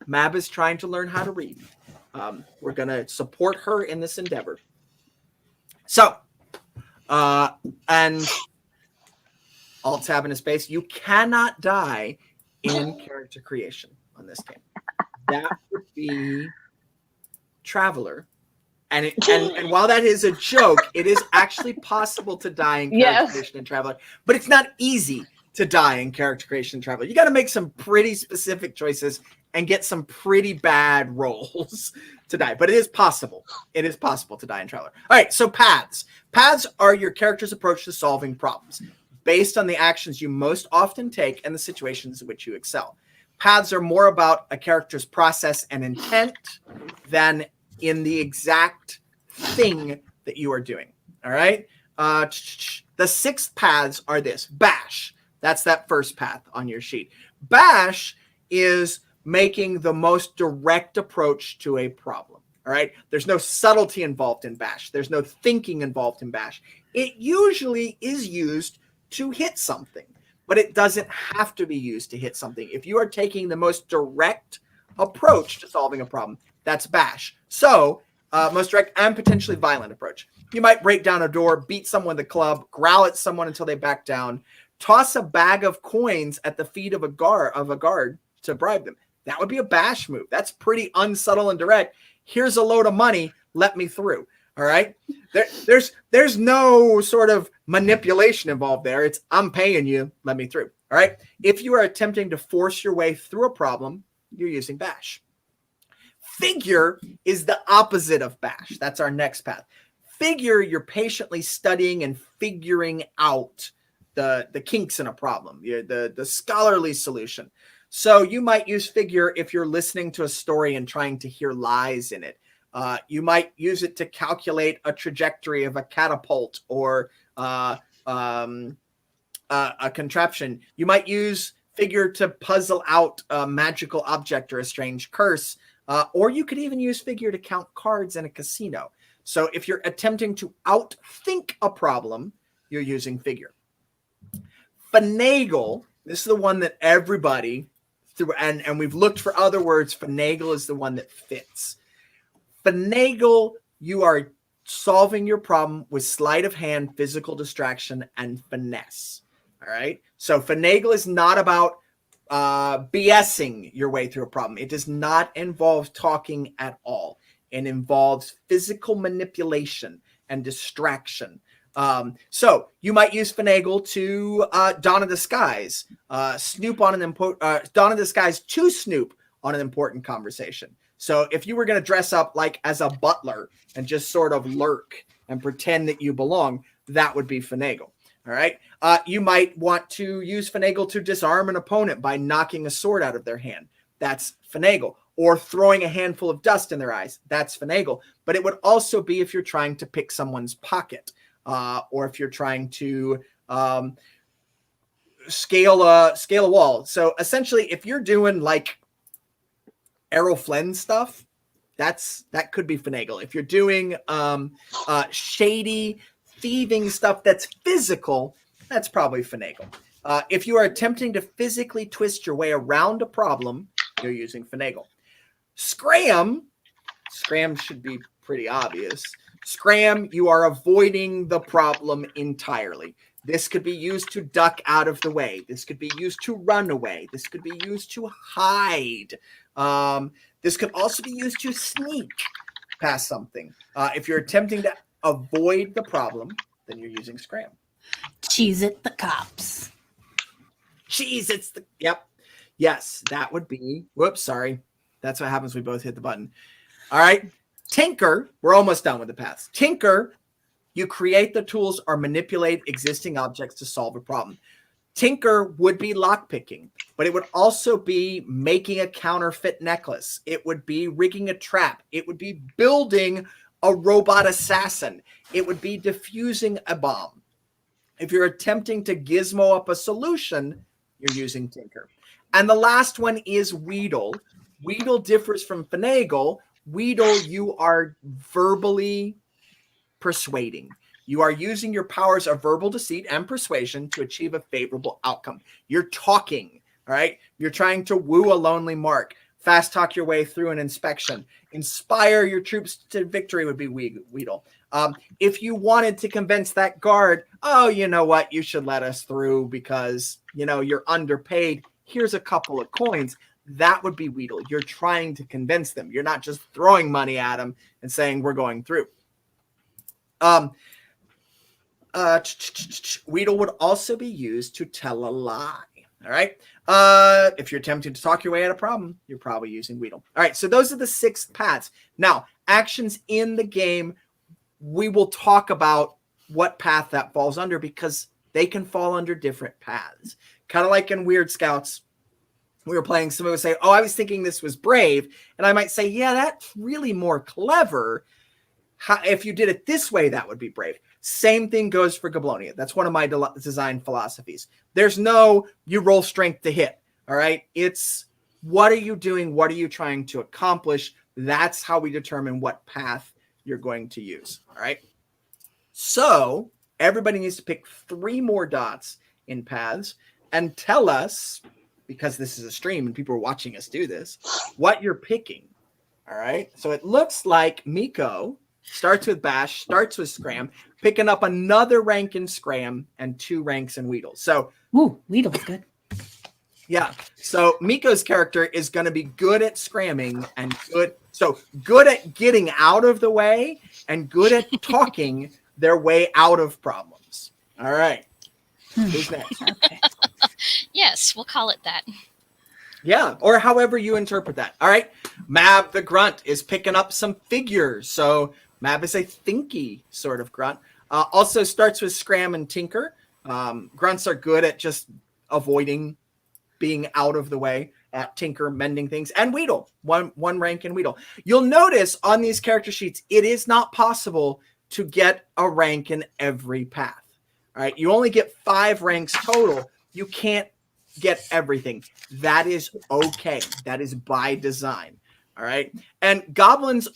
Mab is trying to learn how to read. We're going to support her in this endeavor. So, and Alt tab in a space. You cannot die in character creation on this game. That would be Traveler. And while that is a joke, it is actually possible to die in character creation in Traveler. But it's not easy to die in character creation in Traveler. You got to make some pretty specific choices and get some pretty bad rolls to die. But it is possible. It is possible to die in Traveler. All right, so paths. Paths are your character's approach to solving problems, based on the actions you most often take and the situations in which you excel. Paths are more about a character's process and intent than in the exact thing that you are doing. All right? The 6 paths are this. Bash. That's that first path on your sheet. Bash is making the most direct approach to a problem. All right? There's no subtlety involved in Bash. There's no thinking involved in Bash. It usually is used to hit something, but it doesn't have to be used to hit something. If you are taking the most direct approach to solving a problem, that's Bash. So, most direct and potentially violent approach. You might break down a door, beat someone with a club, growl at someone until they back down, toss a bag of coins at the feet of a guard to bribe them. That would be a Bash move. That's pretty unsubtle and direct. Here's a load of money, let me through. All right. There's no sort of manipulation involved there. It's I'm paying you, let me through. All right. If you are attempting to force your way through a problem, you're using Bash. Figure is the opposite of Bash. That's our next path. Figure, you're patiently studying and figuring out the kinks in a problem, the scholarly solution. So you might use Figure if you're listening to a story and trying to hear lies in it. You might use it to calculate a trajectory of a catapult or a contraption. You might use Figure to puzzle out a magical object or a strange curse. Or you could even use Figure to count cards in a casino. So if you're attempting to outthink a problem, you're using Figure. Finagle, this is the one that everybody through, and we've looked for other words. Finagle is the one that fits. Finagle, you are solving your problem with sleight of hand, physical distraction, and finesse. All right. So finagle is not about BSing your way through a problem. It does not involve talking at all. It involves physical manipulation and distraction. So you might use finagle to don a disguise, snoop on don a disguise to snoop on an important conversation. So if you were going to dress up like as a butler and just sort of lurk and pretend that you belong, that would be finagle. All right. You might want to use finagle to disarm an opponent by knocking a sword out of their hand. That's finagle. Or throwing a handful of dust in their eyes. That's finagle. But it would also be if you're trying to pick someone's pocket, or if you're trying to scale a wall. So essentially, if you're doing like Errol Flynn stuff, that could be finagle. If you're doing shady thieving stuff that's physical, that's probably finagle. If you are attempting to physically twist your way around a problem, you're using finagle. Scram should be pretty obvious. Scram, you are avoiding the problem entirely. This could be used to duck out of the way. This could be used to run away. This could be used to hide. This could also be used to sneak past something. If you're attempting to avoid the problem, then you're using scram. Cheese it the cops. Yep. Yes, that would be, whoops, sorry. That's what happens when we both hit the button. All right. Tinker, we're almost done with the paths. Tinker, you create the tools or manipulate existing objects to solve a problem. Tinker would be lockpicking, but it would also be making a counterfeit necklace. It would be rigging a trap. It would be building a robot assassin. It would be diffusing a bomb. If you're attempting to gizmo up a solution, you're using Tinker. And the last one is Wheedle. Wheedle differs from finagle. Wheedle, you are verbally persuading. You are using your powers of verbal deceit and persuasion to achieve a favorable outcome. You're talking, all right? You're trying to woo a lonely mark. Fast talk your way through an inspection. Inspire your troops to victory would be Wheedle. If you wanted to convince that guard, oh, you know what? You should let us through because, you know, you're underpaid. Here's a couple of coins. That would be Wheedle. You're trying to convince them. You're not just throwing money at them and saying we're going through. Wheedle would also be used to tell a lie. All right. If you're attempting to talk your way out of a problem, you're probably using Wheedle. All right. So those are the 6 paths. Now, actions in the game, we will talk about what path that falls under because they can fall under different paths. Kind of like in Weird Scouts, we were playing, somebody would say, oh, I was thinking this was brave. And I might say, yeah, that's really more clever. If you did it this way, that would be brave. Same thing goes for Goblonia. That's one of my design philosophies. There's no, you roll strength to hit. All right. It's what are you doing? What are you trying to accomplish? That's how we determine what path you're going to use. All right. So everybody needs to pick 3 more dots in paths and tell us, because this is a stream and people are watching us do this, what you're picking. All right. So it looks like Miko starts with Bash, starts with Scram, picking up another rank in Scram and 2 ranks in Wheedle. So, Wheedle's good. Yeah. So Miko's character is going to be good at scramming and good at getting out of the way and good at talking their way out of problems. All right. Who's next? Okay. Yes, we'll call it that. Yeah, or however you interpret that. All right. Mab the Grunt is picking up some figures. So Mab is a thinky sort of grunt. Also starts with Scram and Tinker. Grunts are good at just avoiding being out of the way. Tinker, mending things, and Wheedle. One rank in Wheedle. You'll notice on these character sheets, it is not possible to get a rank in every path. All right. You only get 5 ranks total. You can't get everything. That is okay. That is by design. All right. And goblins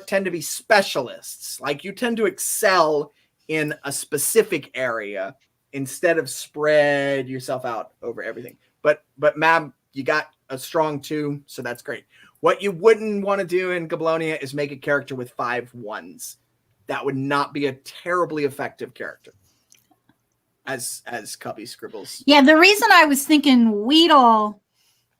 tend to be specialists. Like you tend to excel in a specific area instead of spread yourself out over everything. But Mab, you got a strong 2, so that's great. What you wouldn't want to do in Goblonia is make a character with 5 1s. that would not be a terribly effective character. As Cubby scribbles. Yeah, the reason I was thinking Weedle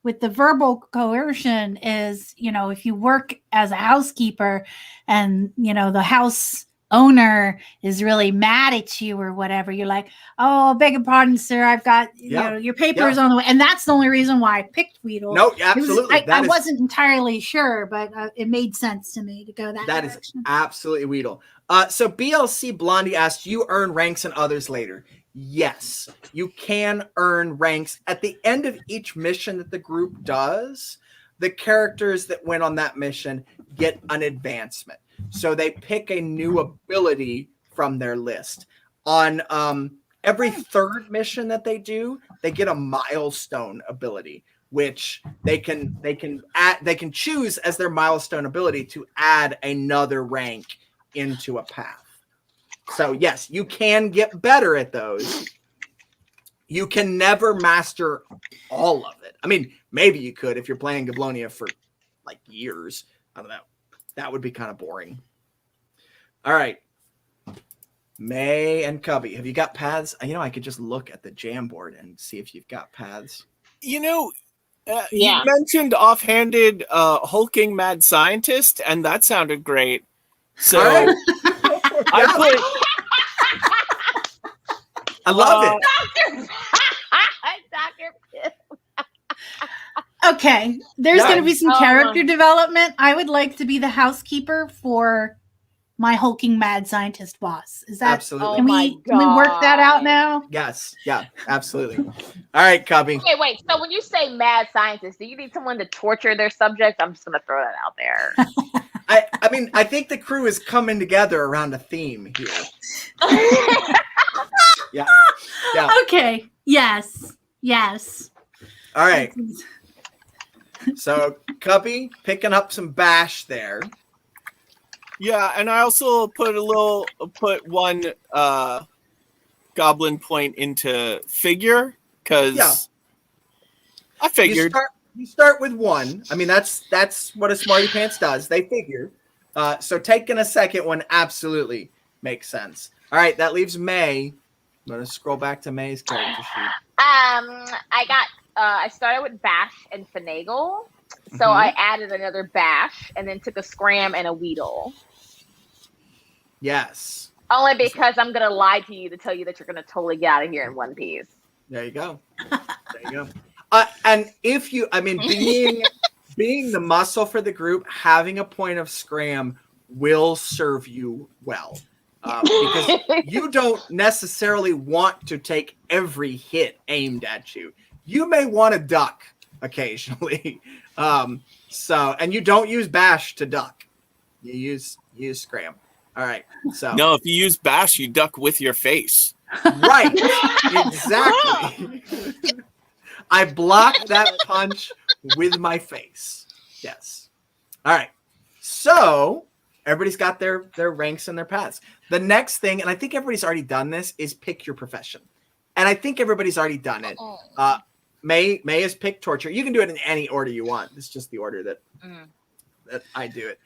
with the verbal coercion is, if you work as a housekeeper and, the house owner is really mad at you or whatever, you're like, oh, beg your pardon, sir, I've got, your papers on the way. And that's the only reason why I picked Weedle. No, absolutely. I wasn't entirely sure, but it made sense to me to go that direction. That is absolutely Weedle. So BLC Blondie asked, you earn ranks and others later. Yes, you can earn ranks at the end of each mission that the group does. The characters that went on that mission get an advancement. So they pick a new ability from their list. On every third mission that they do, they get a milestone ability, which they can choose as their milestone ability to add another rank into a path. So yes, you can get better at those. You can never master all of it. I mean, maybe you could if you're playing Goblonia for like years. I don't know. That would be kind of boring. All right. May and Cubby, have you got paths? I could just look at the Jamboard and see if you've got paths. You mentioned offhanded hulking mad scientist, and that sounded great. So right. I love it. Dr. Okay, there's going to be some character development. I would like to be the housekeeper for my hulking mad scientist boss. Is that absolutely? Can we work that out now? Yes, yeah, absolutely. All right, Cubby. Okay, wait. So when you say mad scientist, do you need someone to torture their subject? I'm just going to throw that out there. I think the crew is coming together around a theme here. Yeah. Okay. Yes. All right. So Cubby picking up some bash there. Yeah, and I also put one goblin point into figure because I figured you start with one. I mean, that's what a smarty pants does. They figure. So taking a second one absolutely makes sense. All right, that leaves May. I'm gonna scroll back to May's character sheet. I started with bash and finagle, so I added another bash and then took a scram and a weedle. Yes. Only because I'm gonna lie to you to tell you that you're gonna totally get out of here in one piece. There you go. And if you, being the muscle for the group, having a point of scram will serve you well. Because you don't necessarily want to take every hit aimed at you. You may want to duck occasionally. And you don't use bash to duck. You use scram. All right. So no, if you use bash, you duck with your face. Right. Exactly. I blocked that punch with my face. Yes. All right. So everybody's got their ranks and their paths. The next thing, and I think everybody's already done this, is pick your profession. And I think everybody's already done it. May has picked torture. You can do it in any order you want. It's just the order that I do it.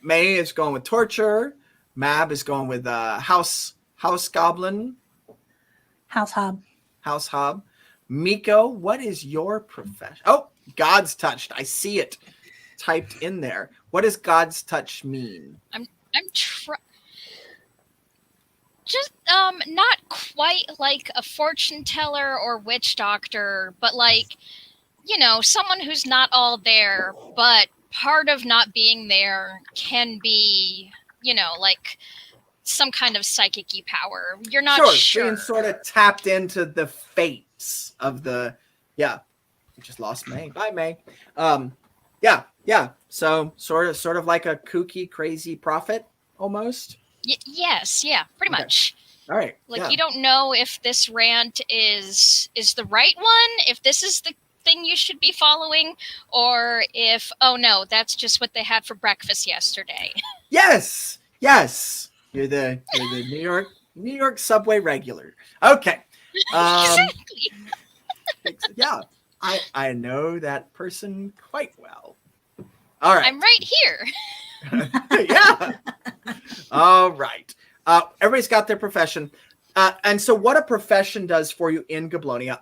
May is going with torture. Mab is going with house goblin. House hob. Miko, what is your profession? Oh, God's touched. I see it typed in there. What does God's touch mean? I'm just not quite like a fortune teller or witch doctor, but like, someone who's not all there, but part of not being there can be, like some kind of psychic-y power. You're not sure. Being sort of tapped into the fates of the, we just lost May. Bye, May. Yeah. So sort of like a kooky, crazy prophet almost. Yes. Yeah, pretty much. All right. Like you don't know if this rant is the right one, if this is the thing you should be following, or if, oh no, that's just what they had for breakfast yesterday. Yes. You're the New York subway regular. Okay. Exactly. Yeah. I know that person quite well. All right. I'm right here. Yeah. All right. Everybody's got their profession. And so what a profession does for you in Goblonia,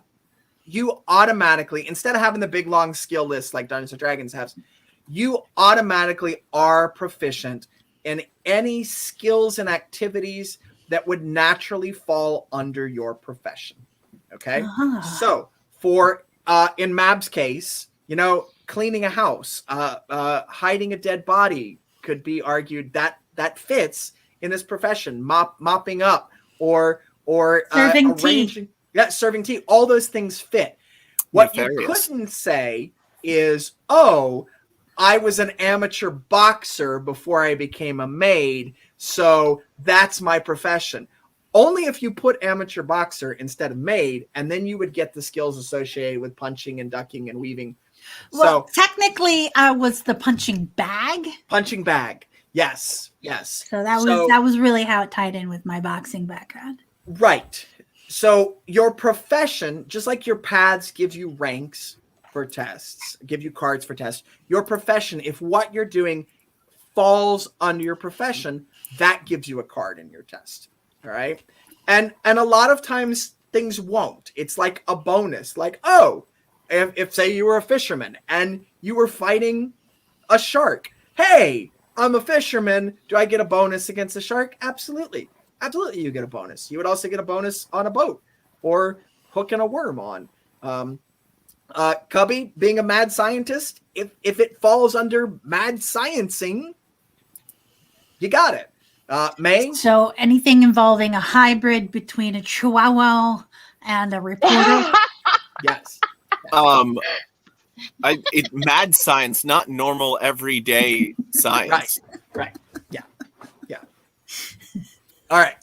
you automatically, instead of having the big long skill list like Dungeons and Dragons has, you automatically are proficient in any skills and activities that would naturally fall under your profession. Okay. So for in Mab's case, cleaning a house, hiding a dead body could be argued that fits in this profession. Mopping up or Serving arranging, serving tea. All those things fit. What you couldn't say is, oh, I was an amateur boxer before I became a maid, so that's my profession. Only if you put amateur boxer instead of maid, and then you would get the skills associated with punching and ducking and weaving. Well, technically, I was the punching bag. Punching bag, yes. So that was really how it tied in with my boxing background. Right. So your profession, just like your paths give you ranks for tests, give you cards for tests, your profession, if what you're doing falls under your profession, that gives you a card in your test. All right. And a lot of times things won't. It's like a bonus. Like, oh, if say you were a fisherman and you were fighting a shark. Hey, I'm a fisherman. Do I get a bonus against a shark? Absolutely. Absolutely, you get a bonus. You would also get a bonus on a boat or hooking a worm on. Cubby, being a mad scientist, if it falls under mad sciencing, you got it. May? So anything involving a hybrid between a chihuahua and a reporter? Yes. Mad science, not normal everyday science. Right. Yeah. All right.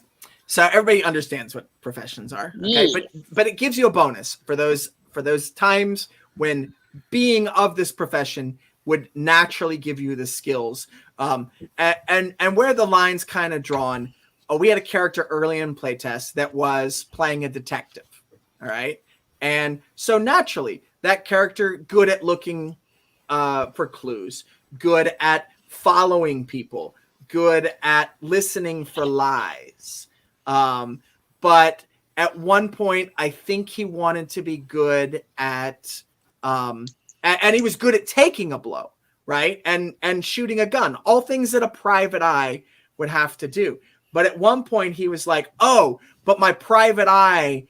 So everybody understands what professions are. Okay. Yeah. But it gives you a bonus for those times when being of this profession would naturally give you the skills. And where the line's kind of drawn, we had a character early in playtest that was playing a detective. All right. And so naturally, that character good at looking for clues, good at following people, good at listening for lies. But at one point, I think he wanted to be good at, and he was good at taking a blow, right? And shooting a gun, all things that a private eye would have to do. But at one point he was like, oh, but my private eye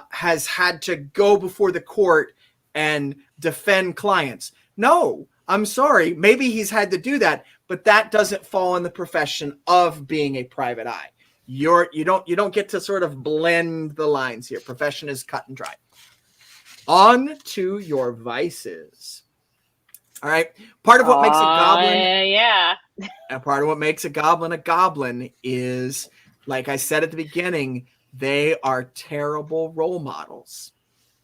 has had to go before the court and defend clients. No, I'm sorry. Maybe he's had to do that, but that doesn't fall in the profession of being a private eye. You don't get to sort of blend the lines here. Profession is cut and dry. On to your vices. All right. Part of what makes a goblin, yeah. and part of what makes a goblin is, like I said at the beginning, they are terrible role models.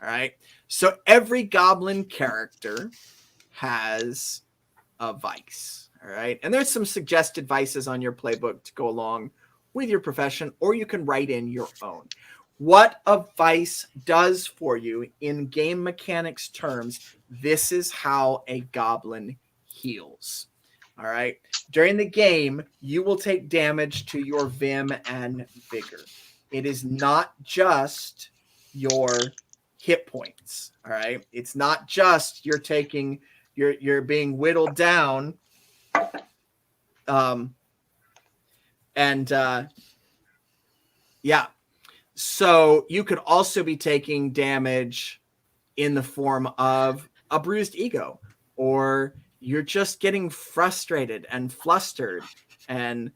All right. So every goblin character has a vice. All right. And there's some suggested vices on your playbook to go along with your profession, or you can write in your own. What a vice does for you in game mechanics terms, this is how a goblin heals. All right. During the game, you will take damage to your vim and vigor. It is not just your hit points. All right. It's not just you're being whittled down. Yeah. So you could also be taking damage in the form of a bruised ego, or you're just getting frustrated and flustered and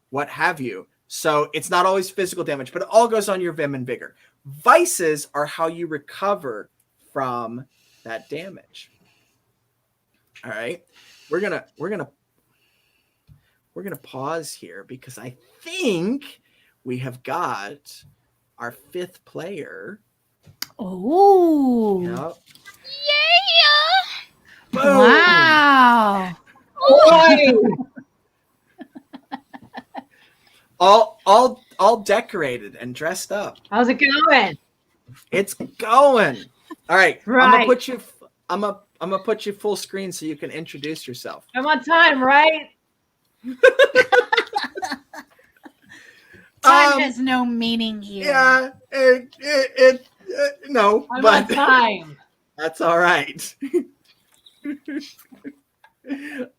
what have you. So it's not always physical damage, but it all goes on your vim and vigor. Vices are how you recover from that damage. All right. We're gonna pause here because I think we have got our fifth player. Oh. Yep. Yeah. Boom. Wow. all decorated and dressed up. How's it going? It's going. All right. Right. I'm gonna put you full screen so you can introduce yourself. I'm on time, right? Time has no meaning here. Yeah, no, I'm but on time. that's all right. All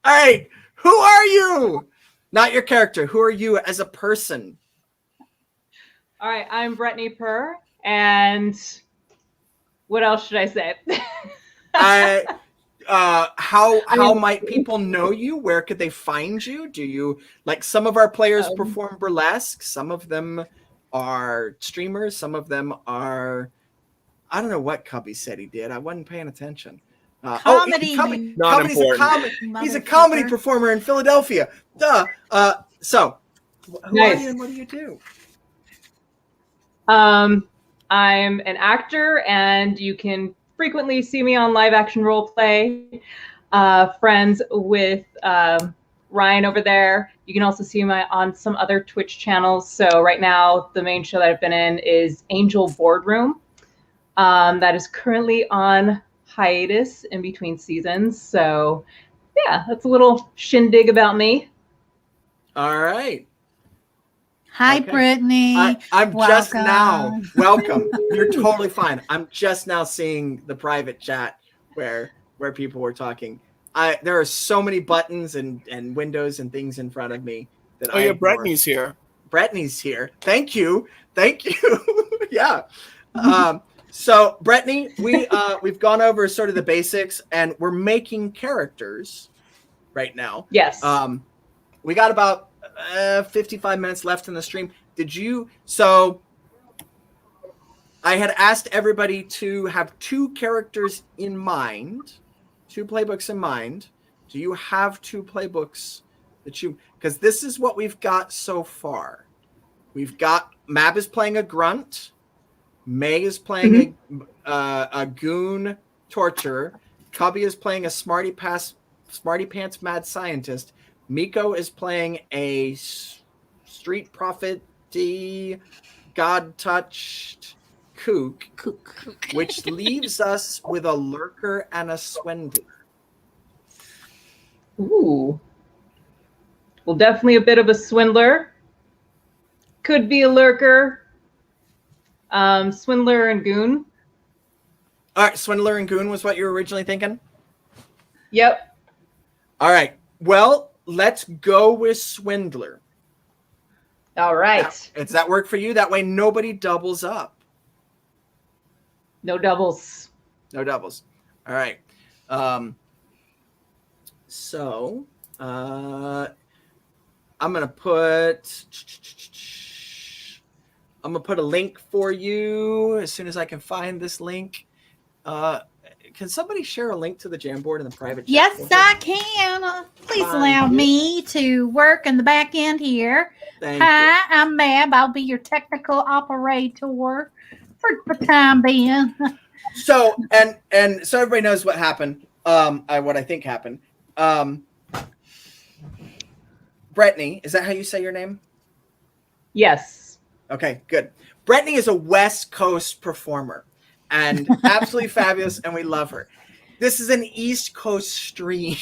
right, who are you? Not your character. Who are you as a person? All right, I'm Brittany Purr, and what else should I say? How might people know you? Where could they find you? Do you like some of our players perform burlesque? Some of them are streamers. Some of them are. I don't know what Cubby said he did. I wasn't paying attention. Comedy. Not Comedy's important. He's a comedy performer in Philadelphia. Duh. So, who are Nice. you and what do you do? I'm an actor, and you can frequently see me on live action role play. Friends with Ryan over there. You can also see me on some other Twitch channels. So right now, the main show that I've been in is Angel Boardroom. That is currently on hiatus in between seasons. So yeah, that's a little shindig about me. All right. Hi, Okay. Brittany. I'm just Welcome. now. Welcome. You're totally fine. I'm just now seeing the private chat where people were talking. There are so many buttons and windows and things in front of me that Oh, yeah, Brittany's here. Brittany's here. Thank you. Yeah. So Brittany, we've gone over sort of the basics, and we're making characters right now. Yes. We got about 55 minutes left in the stream. So I had asked everybody to have 2 characters in mind, 2 playbooks in mind. Do you have 2 playbooks because this is what we've got so far. We've got Mab is playing a grunt. May is playing a goon torturer. Cubby is playing a smarty pants mad scientist. Miko is playing a street prophet-y, god-touched kook, which leaves us with a lurker and a swindler. Ooh. Well, definitely a bit of a swindler. Could be a lurker. Swindler and goon. All right, swindler and goon was what you were originally thinking? Yep. All right. Well, let's go with swindler. All right. Does that work for you? That way nobody doubles up. No doubles. No doubles. All right. So I'm gonna put a link for you as soon as I can find this link. Can somebody share a link to the Jamboard in the private chat? Yes, I can. Please allow me to work in the back end here. Thank Hi, you. I'm Mab. I'll be your technical operator for the time being. So and so everybody knows what happened. What I think happened. Brittany, is that how you say your name? Yes. Okay, good. Brittany is a West Coast performer and absolutely fabulous, and we love her. This is an East Coast stream,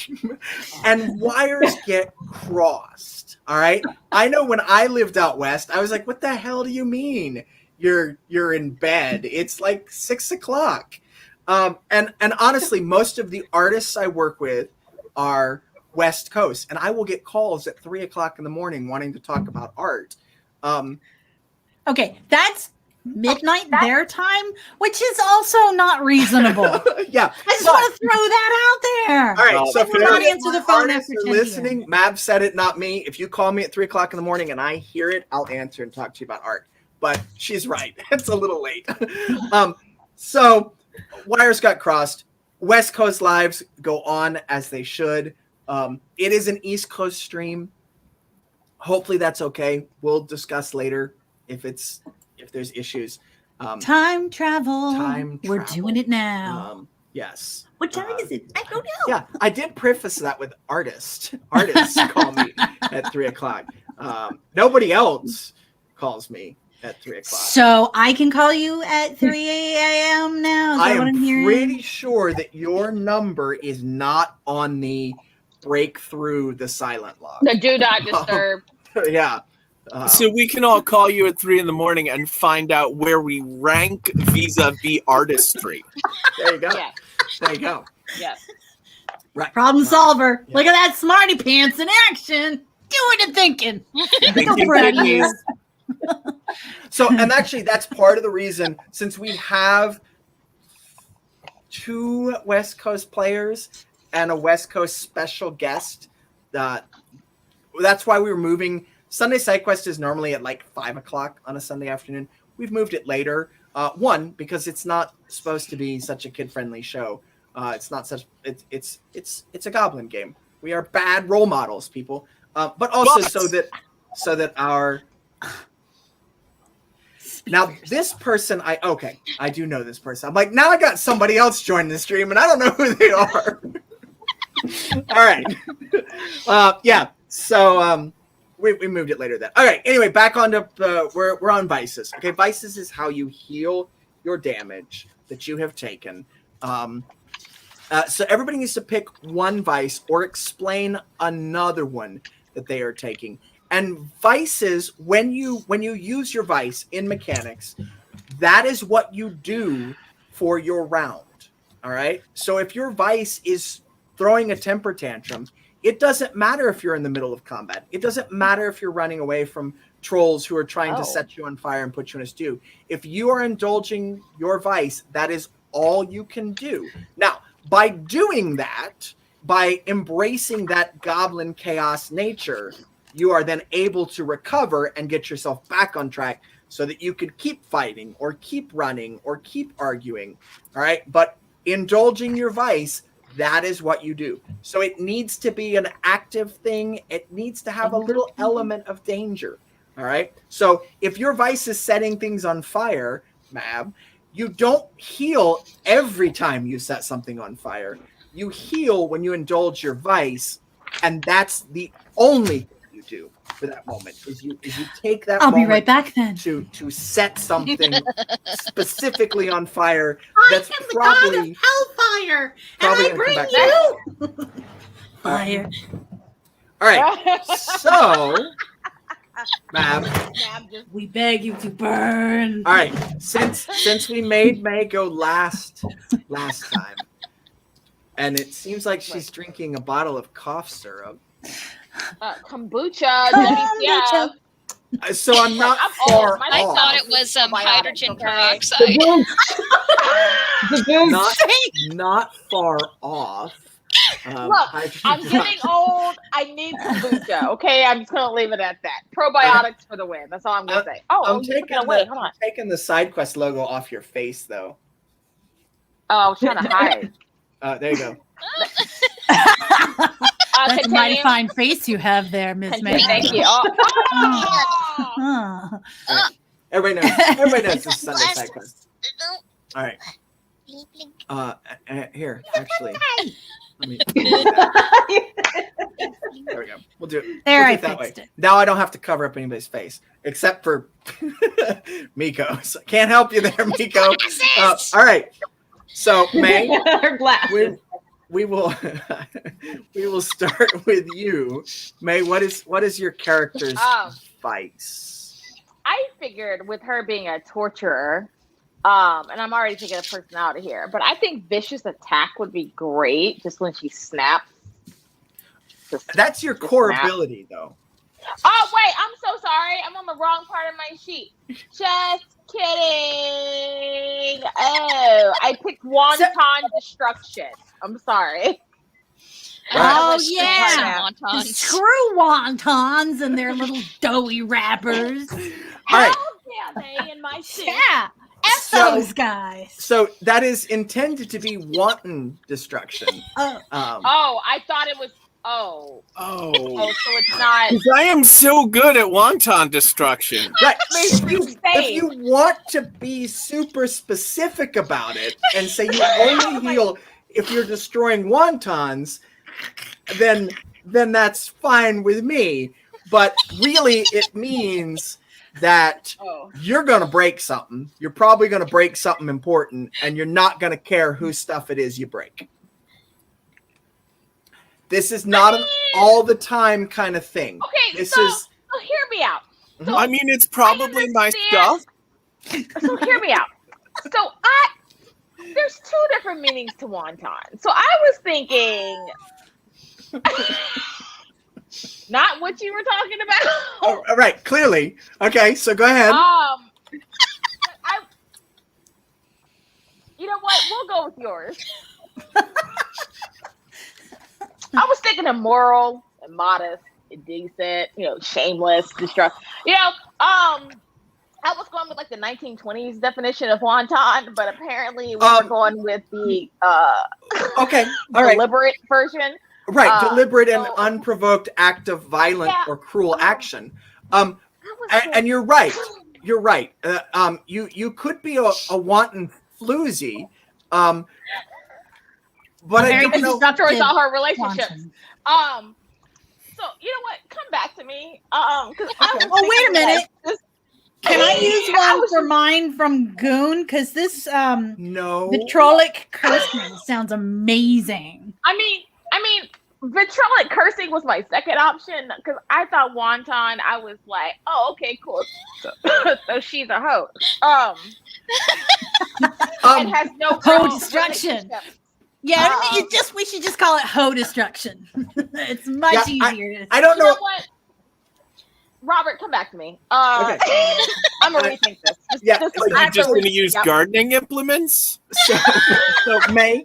and wires get crossed. All right. I know when I lived out west, I was like, "What the hell do you mean? You're in bed? It's like 6 o'clock." And honestly, most of the artists I work with are West Coast, and I will get calls at 3 o'clock in the morning wanting to talk about art. Okay, that's midnight their time, which is also not reasonable. Yeah, I just want to throw that out there. all right. So Like, if we're not any of answer the my phone artists after are 10 listening, p.m. Mab said it, not me. If you call me at 3 o'clock in the morning and I hear it, I'll answer and talk to you about art. But she's right; it's a little late. So wires got crossed. West Coast lives go on as they should. It is an East Coast stream. Hopefully that's okay. We'll discuss later if there's issues. Time travel. Time We're travel. doing it now. Yes. What time is it? I don't know. Yeah, I did preface that with artists. Artists call me at 3 o'clock. Nobody else calls me at 3 o'clock. So I can call you at 3 a.m. now? Is I that what I'm am hearing? pretty sure that your number is not on the breakthrough the silent log. The do not disturb. Yeah. So we can all call you at 3 a.m. and find out where we rank vis-a-vis artistry. There you go. Yes. There you go. Yes. Right. Problem solver. Yeah. Look at that smarty pants in action. Doing and thinking. Thinking So proud of you. kidneys. So, and actually, that's part of the reason, since we have 2 West Coast players and a West Coast special guest, that's why we were moving. Sunday Side Quest is normally at like 5 o'clock on a Sunday afternoon. We've moved it later. One, because it's not supposed to be such a kid-friendly show. It's not such. It's a goblin game. We are bad role models, people. But also so that our now this person I do know this person. I'm like, now I got somebody else joining the stream and I don't know who they are. All right. Yeah. So we moved it later then. All right. Anyway, back on to we're on vices. Okay, vices is how you heal your damage that you have taken. So everybody needs to pick one vice or explain another one that they are taking. And vices, when you use your vice in mechanics, that is what you do for your round. All right. So if your vice is throwing a temper tantrum, it doesn't matter if you're in the middle of combat. It doesn't matter if you're running away from trolls who are trying to set you on fire and put you in a stew. If you are indulging your vice, that is all you can do. Now, by doing that, by embracing that goblin chaos nature, you are then able to recover and get yourself back on track so that you could keep fighting or keep running or keep arguing. All right. But indulging your vice, that is what you do. So it needs to be an active thing. It needs to have a little element of danger. All right. So if your vice is setting things on fire, Mab, you don't heal every time you set something on fire. You heal when you indulge your vice, and that's the only thing you do for that moment. Is you take that. I'll moment be right back then. To set something specifically on fire. I That's am the probably god of hellfire, probably and I gonna come bring back you fire. All right. So, Mab. We beg you to burn. All right. Since we made May go last time, and it seems like she's drinking a bottle of cough syrup. Kombucha. WTF. So I'm not I'm far old. My I off. thought it was hydrogen okay. peroxide. Not far off. Look, I'm getting old. I need kombucha. Okay, I'm just gonna leave it at that. Probiotics for the win. That's all I'm gonna say. Oh, I'm you taking took it away. Hold on. taking the side quest logo off your face, though. Oh, I was trying to hide. There you go. That's a mighty Continue. fine face you have there, Miss May. Thank you. Oh. Everybody knows this is Sunday side quest. All right. Here, actually. Let me do that. There we go. We'll do it. There, we'll do I it that fixed way. it. Now I don't have to cover up anybody's face except for Miko. So can't help you there, Miko. All right. So May, Her glasses. we will we will start with you, May. What is your character's vice? I figured with her being a torturer, and I'm already thinking of personality here, but I think vicious attack would be great just when she snaps. That's your core snap. ability, though. Oh, wait, I'm so sorry. I'm on the wrong part of my sheet. Just kidding. Oh, I picked wonton destruction. I'm sorry. Oh, Screw yeah. wontons. Screw wontons and their little doughy wrappers. All right. How dare they in my sheet? Yeah. F So- those guys. So that is intended to be wanton destruction. Oh. Oh, I thought it was. Oh, Oh. so it's not. 'Cause I am so good at wonton destruction. Right. Please If restate. you want to be super specific about it and say you only heal if you're destroying wontons, then that's fine with me. But really, it means that Oh. you're going to break something. You're probably going to break something important, and you're not going to care whose stuff it is you break. This is not an all the time kind of thing. Okay, This so is. hear me out. So I mean, it's probably my stuff. So hear me out. So there's two different meanings to wonton. So I was thinking, not what you were talking about. Oh, all right, clearly. Okay, so go ahead. You know what? We'll go with yours. I was thinking of moral and modest and decent, shameless, destructive. I was going with like the 1920s definition of wonton, but apparently we were going with the okay, all right, deliberate version. Right, deliberate and unprovoked act of violent or cruel action. And you're right. You're right. You could be a wanton floozy, but I don't know. Destroys all her relationships. So you know what? Come back to me. Oh, wait a minute. Can I use one for mine from Goon? Because this no vitrolic cursing sounds amazing. I mean, vitrolic cursing was my second option because I thought wonton. I was like, oh, okay, cool. So she's a hoe. It has no hoe destruction. Yeah, I mean, we should just call it hoe destruction. It's much easier. I don't know. You know what? Robert, come back to me. Okay. I'm gonna rethink this. You're just gonna use gardening implements. So May.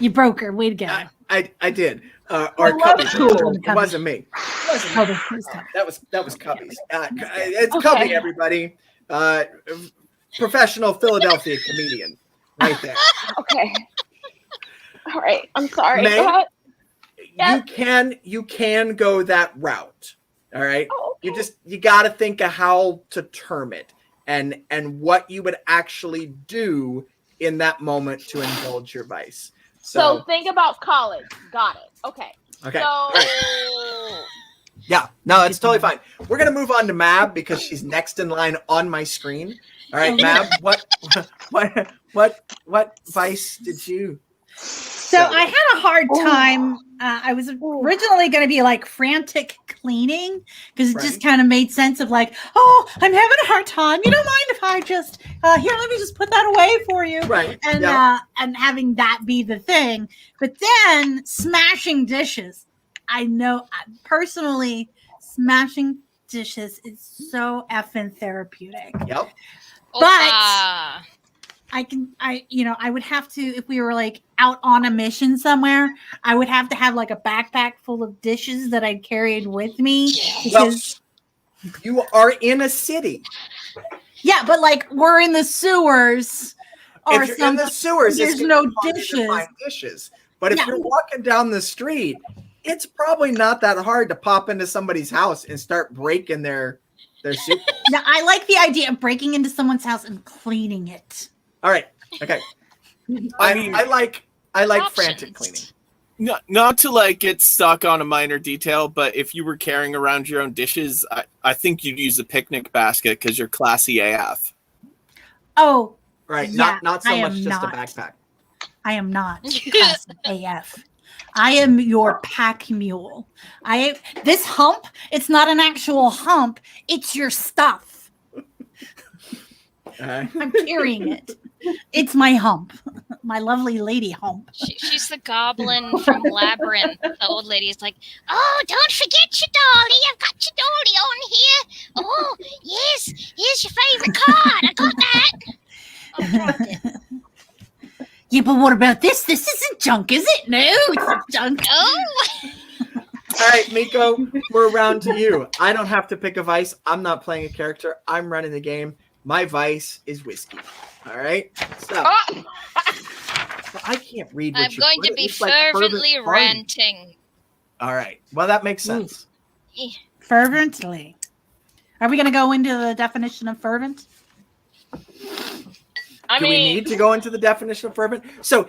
You broke her. Way to go. I did. Or Cubby. It wasn't me. That was Cubby's. It's Cubby, everybody. Professional Philadelphia comedian, right there. Okay. All right. I'm sorry. May, you can go that route. All right. Oh, okay. You got to think of how to term it and what you would actually do in that moment to indulge your vice. So think about college. Got it. Okay. Okay. So yeah, no, it's totally fine. We're gonna move on to Mab because she's next in line on my screen. All right, Mab, what vice did you? So I had a hard time. I was originally going to be like frantic cleaning because it just kind of made sense of like, oh, I'm having a hard time. You don't mind if I just here? Let me just put that away for you, right? And having that be the thing. But then smashing dishes. I know personally, smashing dishes is so effing therapeutic. Yep. But I would have to, if we were like out on a mission somewhere, I would have to have like a backpack full of dishes that I'd carried with me. Because you are in a city. Yeah, but like we're in the sewers. Or if you're in the sewers, there's no dishes. But if you're walking down the street, it's probably not that hard to pop into somebody's house and start breaking their soup. Now, I like the idea of breaking into someone's house and cleaning it. All right. Okay. I like frantic cleaning. Not to like get stuck on a minor detail, but if you were carrying around your own dishes, I think you'd use a picnic basket because you're classy AF. Oh, right. Yeah, not so much just a backpack. I am not classy AF. I am your pack mule. This hump, it's not an actual hump. It's your stuff. I'm carrying it. It's my hump. My lovely lady hump. She's the goblin from Labyrinth. The old lady is like, oh, don't forget your dolly. I've got your dolly on here. Oh, yes. Here's your favorite card. I got that. Oh, dropped it. Yeah, but what about this? This isn't junk, is it? No, it's not junk. Oh. All right, Miko, we're around to you. I don't have to pick a vice. I'm not playing a character. I'm running the game. My vice is whiskey. All right? So I can't read what I'm going to be fervently ranting. All right. Well, that makes sense. Fervently. Are we going to go into the definition of fervent? Do we need to go into the definition of fervent? So,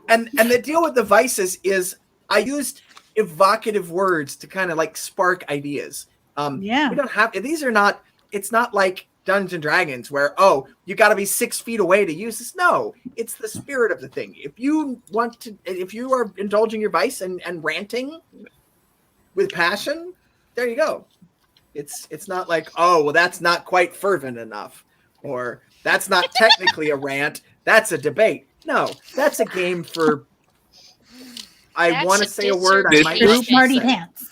and the deal with the vices is I used evocative words to kind of like spark ideas. Yeah. We don't have, these are not, it's not like Dungeons and Dragons where, oh, you got to be 6 feet away to use this. No, it's the spirit of the thing. If you are indulging your vice and ranting with passion, there you go. It's not like, oh, well, that's not quite fervent enough, or that's not technically a rant. That's a debate. No, that's a game for, I want to say a word I might not smarty say. pants.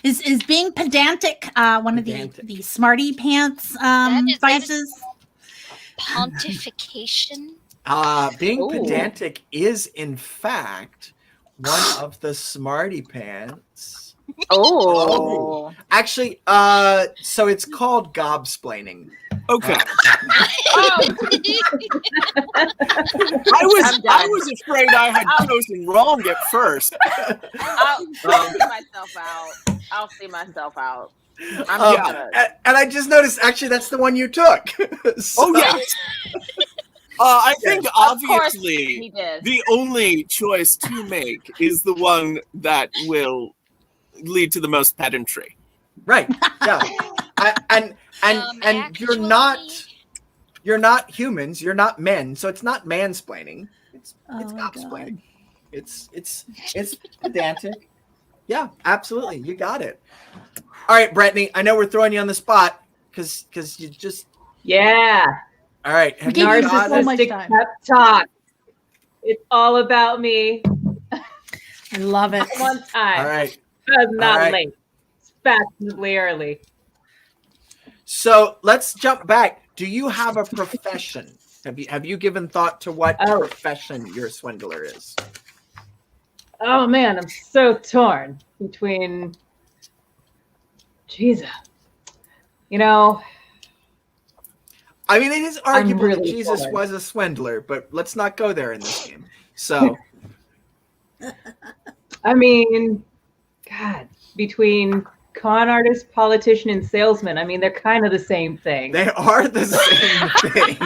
Is being pedantic one of the smarty pants vices? Pontification. Being pedantic is in fact one of the smarty pants. Oh. Actually, so it's called gobsplaining. Okay. Oh. I was afraid I had chosen wrong at first. I'll see myself out. I'll see myself out. And I just noticed, actually, that's the one you took. So- Oh, yes. I think Of course obviously he did. the only choice to make is the one that will lead to the most pedantry. Right. Yeah. And you're not humans. You're not men. So it's not mansplaining. It's gobsplaining. It's pedantic. Yeah, absolutely. You got it. All right, Brittany. I know we're throwing you on the spot because you just. Yeah. All right. Have you got so much Narcissistic time. pep talk. It's all about me. I love it. One time. All right. I'm not All right. late. It's fashionably early. So let's jump back. Do you have a profession? Have you given thought to what profession your swindler is? Oh man, I'm so torn between. Jesus. You know, I mean, it is arguable that really Jesus torn. was a swindler, but let's not go there in this game. So, I mean, God, between con artist, politician, and salesman, I mean, they're kind of the same thing. they are the same thing.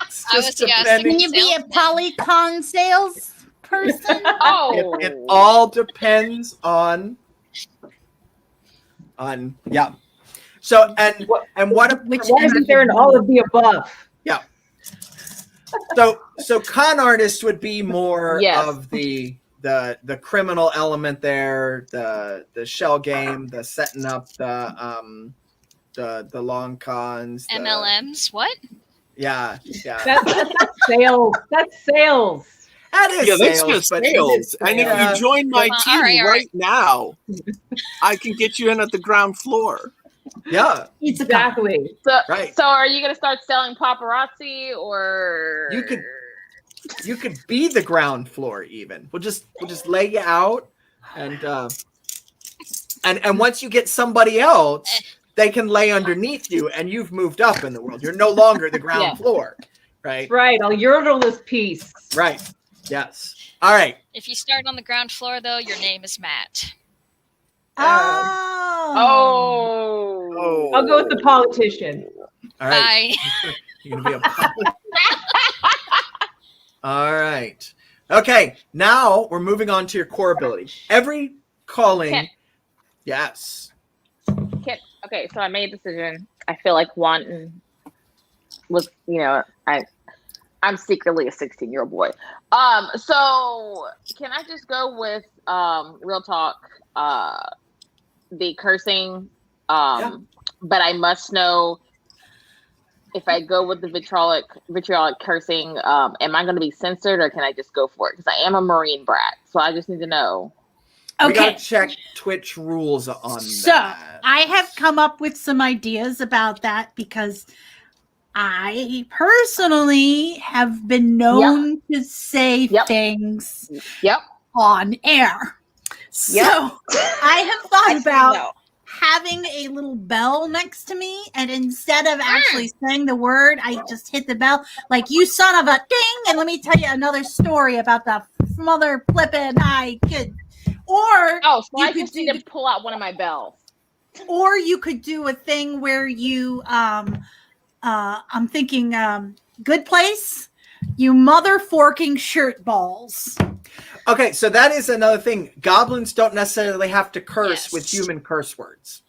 It's I was just guessing. depending. Can you be a polycon sales person? Oh. It all depends on yeah. So and what Why isn't there an all of the above? Yeah. So con artist would be more Yes. of the criminal element there, the shell game, the setting up the long cons, MLMs. What? Yeah. That's sales. That's sales. That is That's sales, just but sales. And if you join my Well, team all right. right now, I can get you in at the ground floor. yeah, It's Exactly. So, Right. so are you gonna start selling paparazzi, or you could be the ground floor even. We'll just lay you out and once you get somebody else, they can lay underneath you and you've moved up in the world. You're no longer the ground Yeah. floor. Right? Right. I'll urinal this piece. Right. Yes. All right. If you start on the ground floor, though, your name is Matt. Oh. I'll go with the politician. All right. Bye. You're gonna be a All right. Okay. Now we're moving on to your core ability. Every calling. Okay. Yes. Okay, so I made a decision. I feel like one was, I'm secretly a 16-year-old boy. So can I just go with real talk, the cursing? But I must know if I go with the vitriolic cursing, am I going to be censored or can I just go for it? Because I am a Marine brat, so I just need to know. We Okay. gotta check Twitch rules on So that. I have come up with some ideas about that because I personally have been known to say things Yep. on air. So Yep. I have thought I about know. having a little bell next to me, and instead of actually saying the word, I just hit the bell like, you son of a ding. And let me tell you another story about the mother flipping I could. Or Oh, so you I could just need to pull out one of my bells. or you could do a thing where you I'm thinking good place, you mother forking shirt balls. Okay, so that is another thing. Goblins don't necessarily have to curse Yes. with human curse words.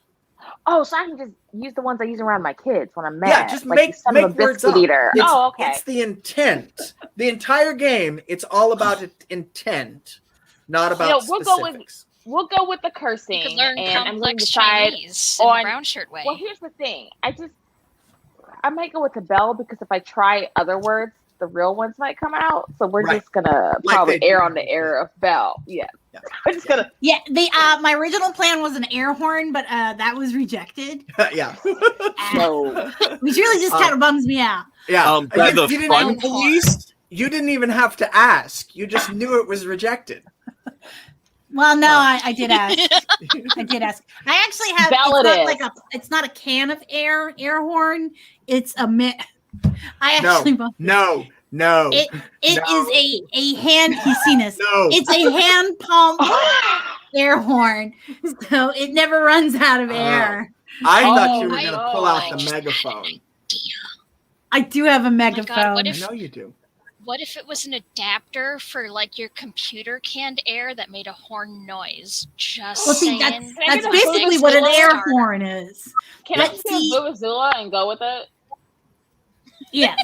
Oh, so I can just use the ones I use around my kids when I'm mad. Yeah, just like make you son of a words biscuit up. eater. It's, Oh, okay. It's the intent. The entire game, it's all about intent, not about specifics. We'll go with the cursing. You could learn and I'm going to complex decide Chinese in the brown shirt way. Well, here's the thing. I might go with the bell because if I try other words, the real ones might come out. So we're just gonna probably err on the error of bell. Yeah. We're just gonna. Yeah. My original plan was an air horn, but that was rejected. Yeah. No. Which really just kind of bums me out. Yeah. The fun police. You didn't even have to ask. You just knew it was rejected. Well, no, I did ask. I did ask. I actually have. It's not a can of air horn. It's a No. It is a hand. He's seen us. No. It's a hand pump air horn, so it never runs out of air. I thought you were going to pull out the megaphone. I do have a megaphone. God, I know you do. What if it was an adapter for like your computer canned air that made a horn noise? Just saying. That's basically what an air horn is. Can I see Vuvuzela and go with it? Yes.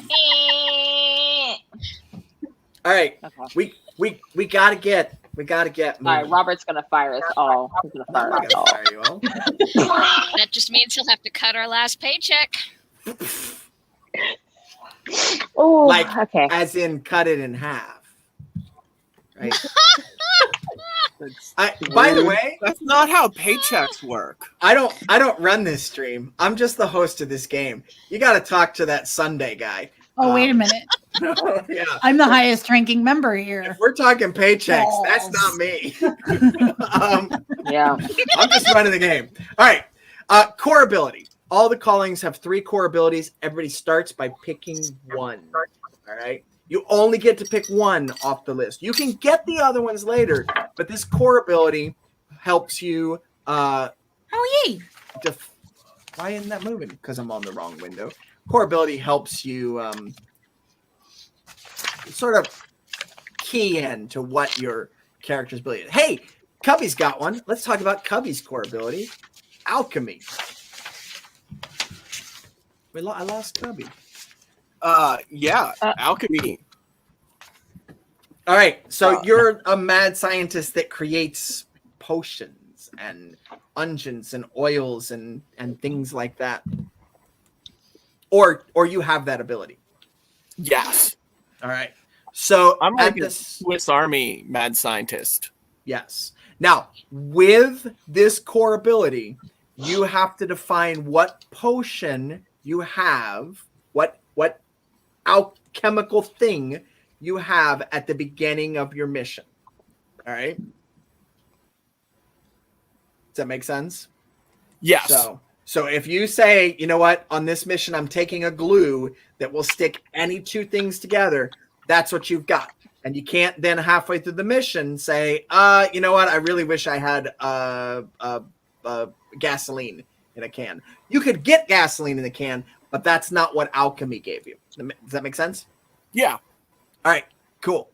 All right. Okay. We gotta get moving. All right, Robert's gonna fire us all. He's gonna fire us all. Fire you all. That just means he'll have to cut our last paycheck. Oh, okay. As in cut it in half. Right. By the way, that's not how paychecks work. I don't run this stream. I'm just the host of this game. You got to talk to that Sunday guy. Oh, wait a minute. Yeah. I'm the highest ranking member here. If we're talking paychecks, that's not me. Yeah. I'm just running the game. All right. Core ability. All the callings have 3 core abilities. Everybody starts by picking one. All right. You only get to pick one off the list. You can get the other ones later, but this core ability helps you. Oh, yay. Why isn't that moving? Because I'm on the wrong window. Core ability helps you sort of key in to what your character's ability is. Hey, Cubby's got one. Let's talk about Cubby's core ability. Alchemy. I lost Cubby. Alchemy. All right, so you're a mad scientist that creates potions and unguents and oils and things like that. Or you have that ability. Yes. All right. So I'm like a Swiss Army mad scientist. Yes. Now, with this core ability, you have to define what potion you have, what alchemical thing you have at the beginning of your mission. All right. Does that make sense? Yes. So if you say, you know what, on this mission, I'm taking a glue that will stick any 2 things together, that's what you've got. And you can't then halfway through the mission say, you know what, I really wish I had gasoline in a can. You could get gasoline in a can, but that's not what alchemy gave you. Does that make sense? Yeah. All right, cool.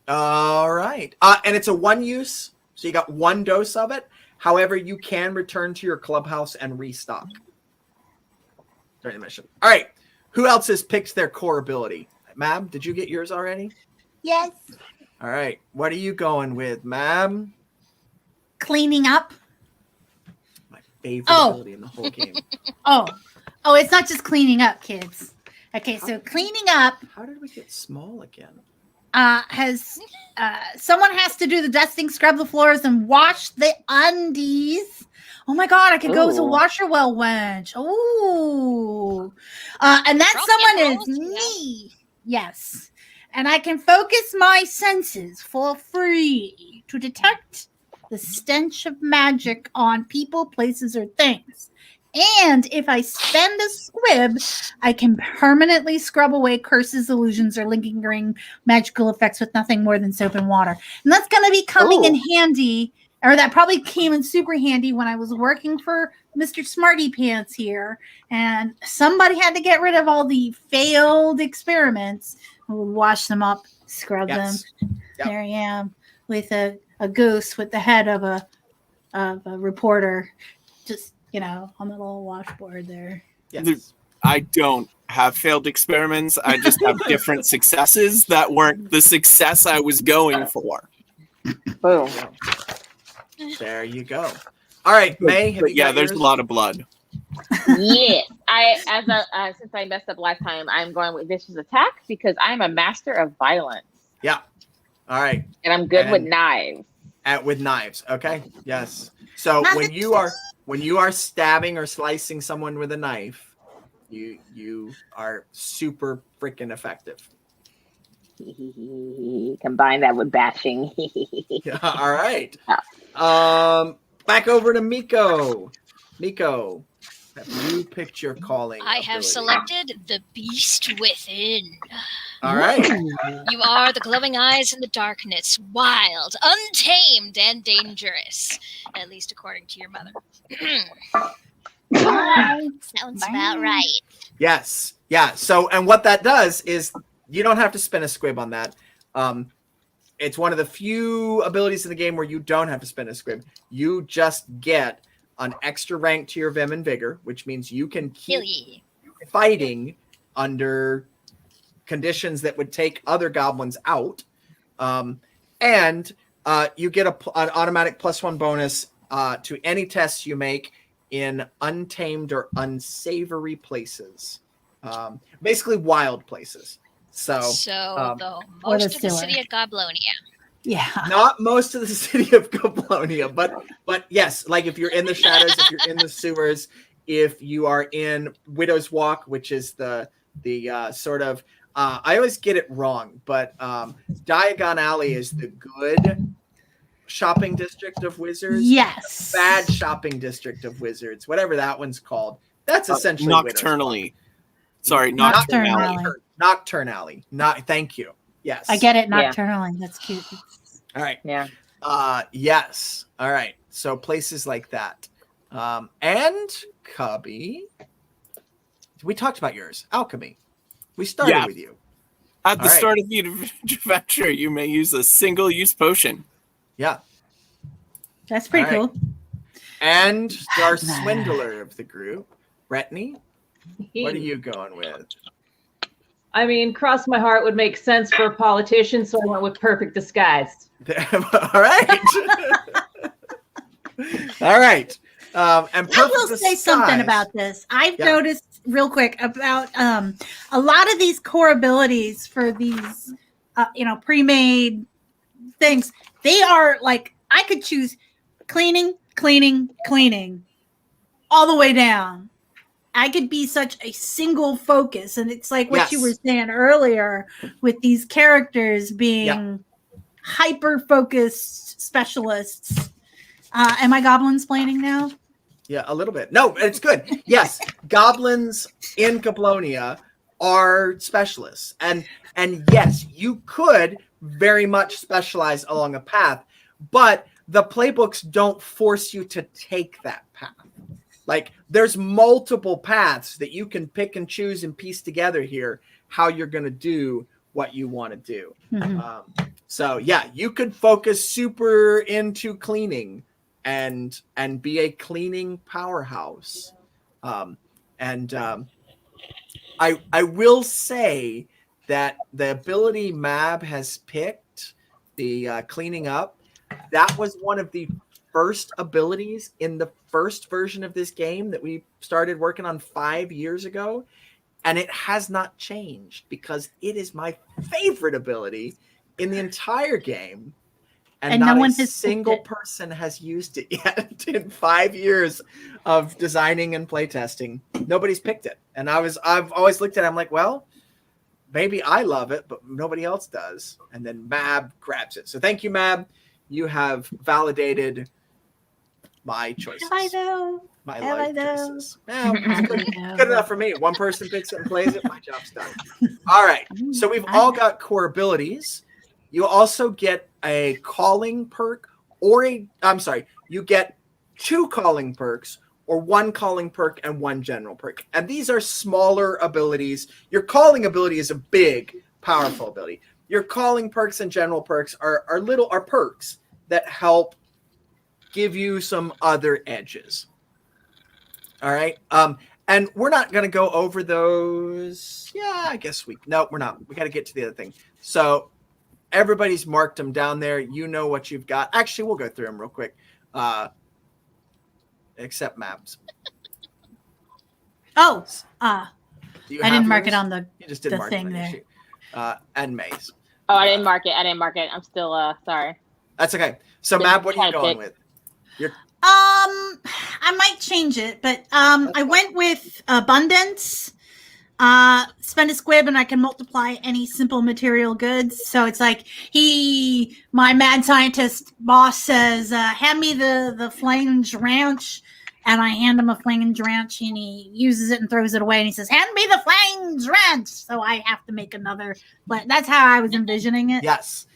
All right. And it's a 1 use, so you got 1 dose of it. However, you can return to your clubhouse and restock during the mission. All right. Who else has picked their core ability? Mab, did you get yours already? Yes. All right. What are you going with, Mab? Cleaning up. My favorite ability in the whole game. Oh, it's not just cleaning up, kids. Okay, so cleaning up. How did we get small again? Someone has to do the dusting, scrub the floors, and wash the undies. Oh my God, I could go as a washer well wench. Oh, and that someone is me. Yes, and I can focus my senses for free to detect the stench of magic on people, places, or things. And if I spend a squib, I can permanently scrub away curses, illusions, or lingering magical effects with nothing more than soap and water. And that's going to be coming in handy, or that probably came in super handy when I was working for Mr. Smarty Pants here. And somebody had to get rid of all the failed experiments. We'll wash them up, scrub them. Yep. There I am. with a goose with the head of a reporter, just on the little washboard there. Yes. I don't have failed experiments. I just have different successes that weren't the success I was going for. Boom. There you go. All right, May. Have you got there's yours? a lot of blood. Yes, since I messed up last time, I'm going with vicious attack because I'm a master of violence. Yeah. All right. And I'm good with knives. With knives. Okay. Yes. So when you are stabbing or slicing someone with a knife, you are super freaking effective. Combine that with bashing. Yeah, all right. Back over to Miko. Miko, have you picked your calling? I have selected the Beast Within. All right. You are the glowing eyes in the darkness, wild, untamed, and dangerous. At least according to your mother. Sounds about right. Yes. Yeah. So, and what that does is you don't have to spend a squib on that. It's one of the few abilities in the game where you don't have to spend a squib. You just get an extra rank to your Vim and Vigor, which means you can keep fighting under conditions that would take other goblins out. And you get an automatic +1 bonus to any tests you make in untamed or unsavory places. Basically wild places. So the most of the city of Goblonia. Yeah. Not most of the city of Goblonia, but yes, like if you're in the shadows, if you're in the sewers, if you are in Widow's Walk, which is the sort of I always get it wrong, but Diagon Alley is the good shopping district of wizards. Yes. The bad shopping district of wizards, whatever that one's called. That's essentially Nocturnally. Sorry, Nocturnally. Nocturnally. Thank you. Yes. I get it nocturnally. Yeah. That's cute. All right. Yeah. Yes. All right. So places like that. And Cubby. We talked about yours. Alchemy. We started with you. At the start of the adventure, you may use a single-use potion. Yeah. That's pretty cool. And our swindler of the group, Brittany, what are you going with? I mean, cross my heart would make sense for a politician, so I went with perfect disguise. All right. All right. And I will say something about this. I've noticed real quick about a lot of these core abilities for these, pre-made things. They are like, I could choose cleaning, all the way down. I could be such a single focus. And it's like what you were saying earlier with these characters being hyper-focused specialists. Am I goblin-splaining now? Yeah, a little bit. No, it's good. Yes, goblins in Goblonia are specialists. And yes, you could very much specialize along a path, but the playbooks don't force you to take that path. Like, there's multiple paths that you can pick and choose and piece together here how you're going to do what you want to do. Mm-hmm. So, yeah, you could focus super into cleaning and be a cleaning powerhouse. I will say that the ability Mab has picked, the cleaning up, that was one of the first abilities in the first version of this game that we started working on 5 years ago, and it has not changed because it is my favorite ability in the entire game, and not a single person has used it yet in 5 years of designing and playtesting. Nobody's picked it, and I've always looked at it, I'm like, well, maybe I love it, but nobody else does. And then Mab grabs it. So thank you, Mab. You have validated my choices. I know. My life choices. Well, good enough for me. One person picks it and plays it. My job's done. All right. So we've all got core abilities. You also get a calling perk you get 2 calling perks or 1 calling perk and 1 general perk. And these are smaller abilities. Your calling ability is a big, powerful ability. your calling perks and general perks are perks that help give you some other edges. All right. And we're not going to go over those. Yeah, I guess we're not. We got to get to the other thing. So everybody's marked them down there. You know what you've got. Actually, we'll go through them real quick. Except maps. Oh, I didn't mark it on the You just didn't mark thing it on your there. sheet. And Maze. Oh, I didn't mark it. I'm still sorry. That's okay. So Mab, what are you going with? I might change it, but I went with abundance. Spend a squib and I can multiply any simple material goods. So it's like my mad scientist boss says, hand me the flange ranch, and I hand him a flange ranch and he uses it and throws it away and he says, hand me the flange ranch. So I have to make another, but that's how I was envisioning it. Yes.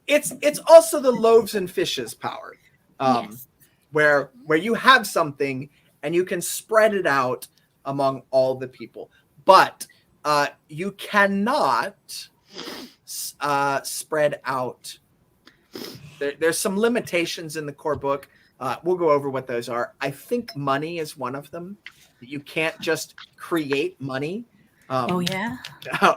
It's also the loaves and fishes power. Yes. Where you have something and you can spread it out among all the people. But you cannot spread out. There's some limitations in the core book. We'll go over what those are. I think money is one of them. You can't just create money. Oh, yeah.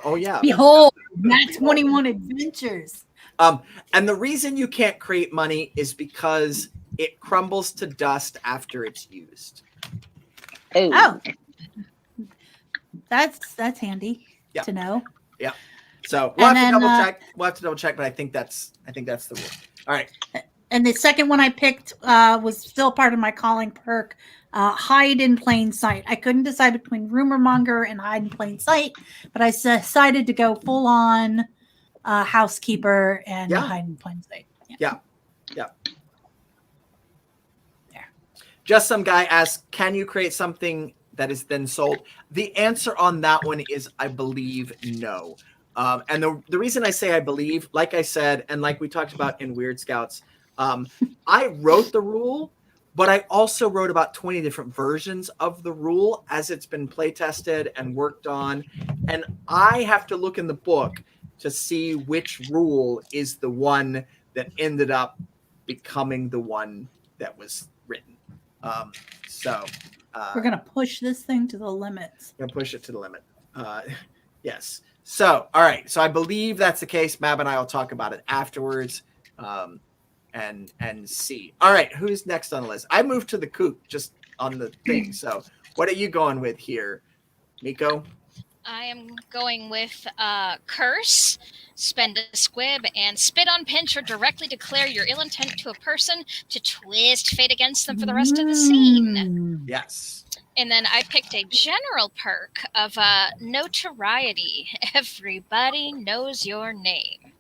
Oh, yeah. Behold, Nat 21 Adventures. And the reason you can't create money is because it crumbles to dust after it's used. Oh. That's handy to know. Yeah. So we'll have to double check. We'll have to double check, but I think that's the rule. All right. And the second one I picked was still part of my calling perk, hide in plain sight. I couldn't decide between rumor monger and hide in plain sight, but I decided to go full on housekeeper and hide in plain sight. Yeah. There. Just some guy asked, can you create something that is then sold? The answer on that one is, I believe, no. And the reason I say I believe, like I said, and like we talked about in Weird Scouts, I wrote the rule, but I also wrote about 20 different versions of the rule as it's been play tested and worked on. And I have to look in the book to see which rule is the one that ended up becoming the one that was written. We're going to push this thing to the limits. We're going to push it to the limit. Yes. So, all right. So I believe that's the case. Mab and I will talk about it afterwards and see. All right. Who's next on the list? I moved to the coop just on the thing. So what are you going with here, Miko? I am going with curse, spend a squib, and spit on pinch or directly declare your ill intent to a person to twist fate against them for the rest of the scene. Yes. And then I picked a general perk of notoriety. Everybody knows your name.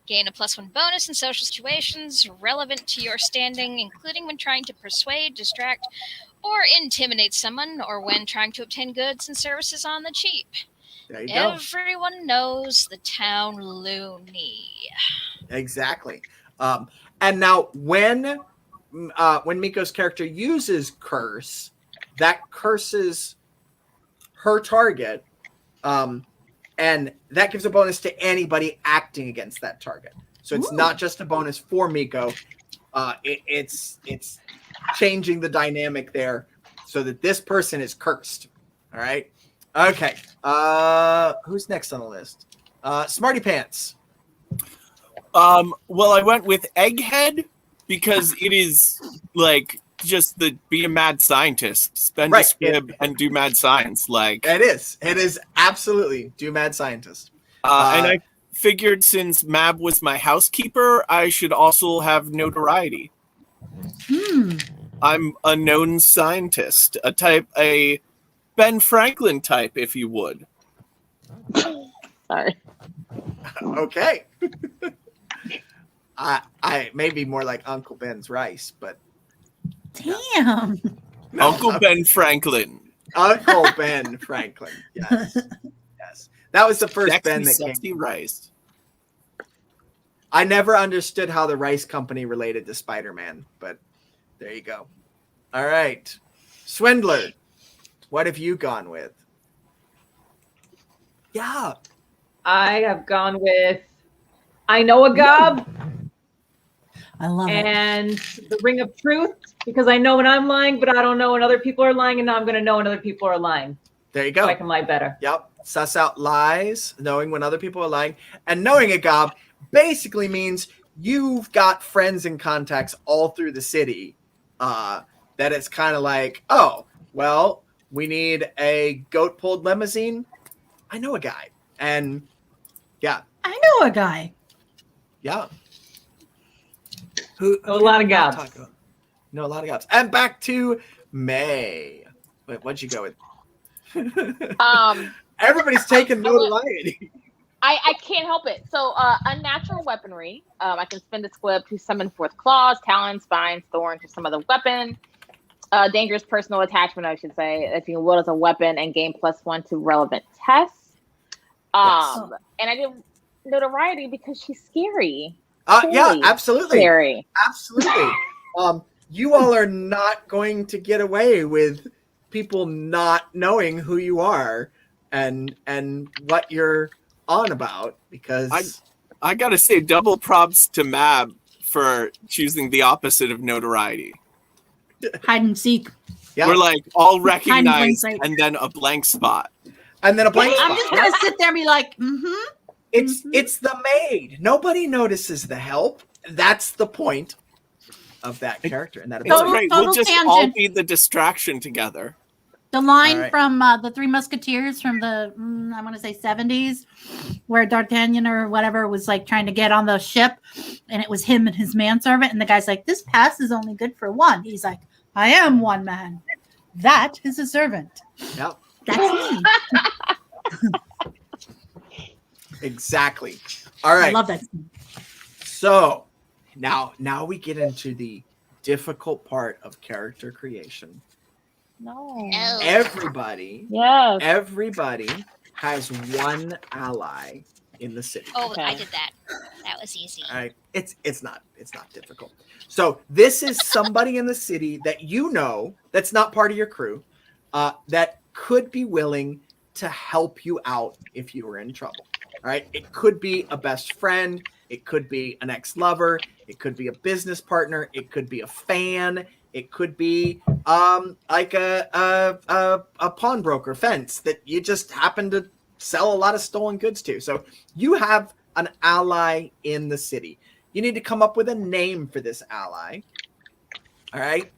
Gain a +1 bonus in social situations relevant to your standing, including when trying to persuade, distract, or intimidate someone, or when trying to obtain goods and services on the cheap. There you go. Everyone knows the town loony. Exactly. And now when Miko's character uses curse, that curses her target, and that gives a bonus to anybody acting against that target. So it's not just a bonus for Miko. It's changing the dynamic there so that this person is cursed. All right. Okay. Who's next on the list? Smarty Pants. Well, I went with Egghead because it is like just be a mad scientist, spend a squib and do mad science. Like it is absolutely do mad scientist. And I figured since Mab was my housekeeper, I should also have notoriety. I'm a known scientist, a Ben Franklin type, if you would. Sorry. Okay. I may be more like Uncle Ben's rice, but damn. No, Uncle Ben Franklin. Uncle Ben Franklin. Yes. Yes. That was the first Sexy, Ben that sexy came. rice. I never understood how the rice company related to Spider-Man, but there you go. All right. Swindler. What have you gone with? Yeah. I have gone with I know a gob, I love it. and the ring of truth, because I know when I'm lying, but I don't know when other people are lying, and now I'm going to know when other people are lying. There you So I go. can lie better. Yep. Suss out lies, knowing when other people are lying, and knowing a gob basically means you've got friends and contacts all through the city. That it's kind of like, oh, well, we need a goat pulled limousine. I know a guy, and yeah, I know a guy. yeah. Who A lot of did I gobs. talk about? No, a lot of gobs. And back to May. Wait, what'd you go with? Everybody's taking notoriety. I can't help it. So, unnatural weaponry. I can spend a squib to summon forth claws, talons, spines, thorns, or some other weapon. Dangerous personal attachment, I should say, if you will, as a weapon and gain +1 to relevant tests. And I did notoriety because she's scary. Yeah, Totally absolutely. Scary. Absolutely. You all are not going to get away with people not knowing who you are and what you're on about, because I gotta say, double props to Mab for choosing the opposite of notoriety. Hide and seek. yeah. We're like all plain recognized sight. and then a blank spot. And then a blank I'm spot. just gonna sit there and be like, mm-hmm. It's the maid. Nobody notices the help. That's the point of that character and that It's ability. great. total We'll just all tangent. be the distraction together. The line All right. from the Three Musketeers from the I want to say 70s, where D'Artagnan or whatever was like trying to get on the ship, and it was him and his manservant, and the guy's like, "This pass is only good for one." He's like, "I am one man. That is a servant. Yep. That's me." Exactly. All right. I love that. So now we get into the difficult part of character creation. No. No. Everybody Yes. has one ally in the city. Oh, Okay. I did that. That was easy. All right. It's not difficult. So this is somebody in the city that you know that's not part of your crew, that could be willing to help you out if you were in trouble. All right. It could be a best friend. It could be an ex-lover. It could be a business partner. It could be a fan. It could be like a pawnbroker fence that you just happen to sell a lot of stolen goods to. So you have an ally in the city. You need to come up with a name for this ally. All right.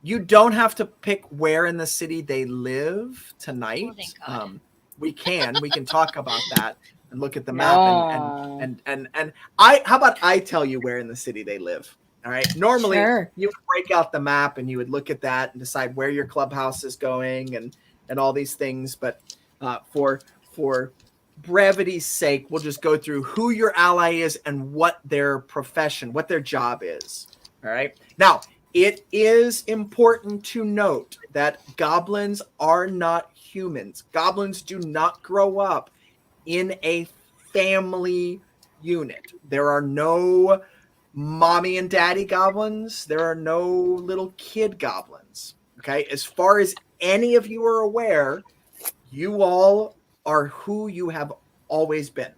You don't have to pick where in the city they live tonight. Oh, thank God. We can talk about that and look at the map and how about I tell you where in the city they live? All right. Normally Sure. you would break out the map and you would look at that and decide where your clubhouse is going and all these things. But for brevity's sake, we'll just go through who your ally is and what their profession, what their job is. All right. Now, it is important to note that goblins are not humans. Goblins do not grow up in a family unit. There are no mommy and daddy goblins. There are no little kid goblins. Okay. As far as any of you are aware, you all are who you have always been.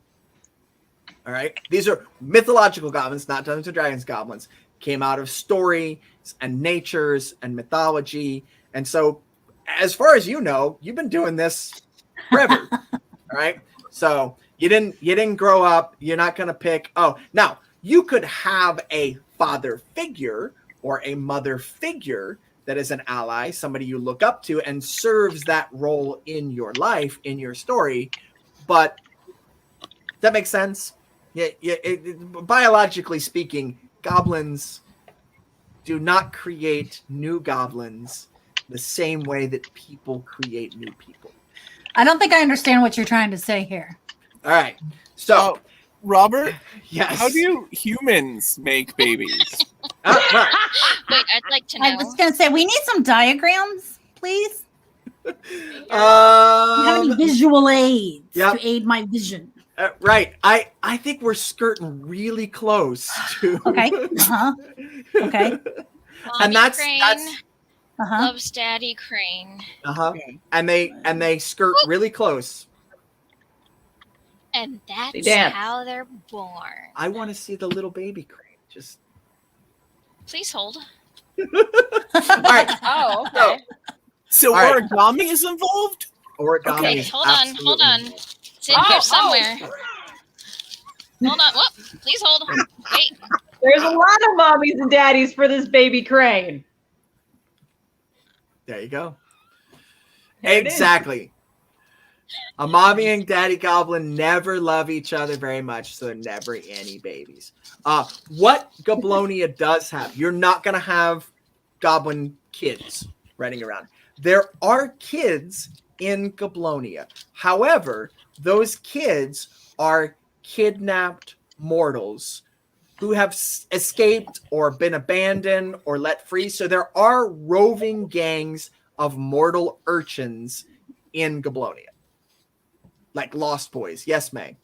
All right. These are mythological goblins, not Dungeons and Dragons goblins. Came out of stories and natures and mythology. And so, as far as you know, you've been doing this forever. All right. So you didn't grow up. You're not going to pick. Oh, now you could have a father figure or a mother figure that is an ally, somebody you look up to and serves that role in your life, in your story. But that makes sense. Biologically speaking, goblins do not create new goblins the same way that people create new people. I don't think I understand what you're trying to say here. All right. So, Robert, yes. how do humans make babies? Well, Wait, I'd like to I know. was going to say, we need some diagrams, please. Do you have any visual aids Yep. to aid my vision? right. I think we're skirting really close to. Okay. Okay. Mommy And that's Crane loves Daddy Crane. and they skirt really close. And They that's dance. how they're born. I want to see the little baby crane. Just Please hold. all right. Oh, okay. So All right. origami is involved? Origami. Okay, is hold on, hold on. absolutely- It's in here somewhere. Hold on. Whoop. Please hold. Wait. There's a lot of mommies and daddies for this baby crane. There you go. There it is. Exactly. A mommy and daddy goblin never love each other very much, so they're never any babies. What Goblonia does have, you're not going to have goblin kids running around. There are kids in Goblonia. However, those kids are kidnapped mortals who have escaped or been abandoned or let free. So there are roving gangs of mortal urchins in Goblonia. Like Lost Boys. Yes, May.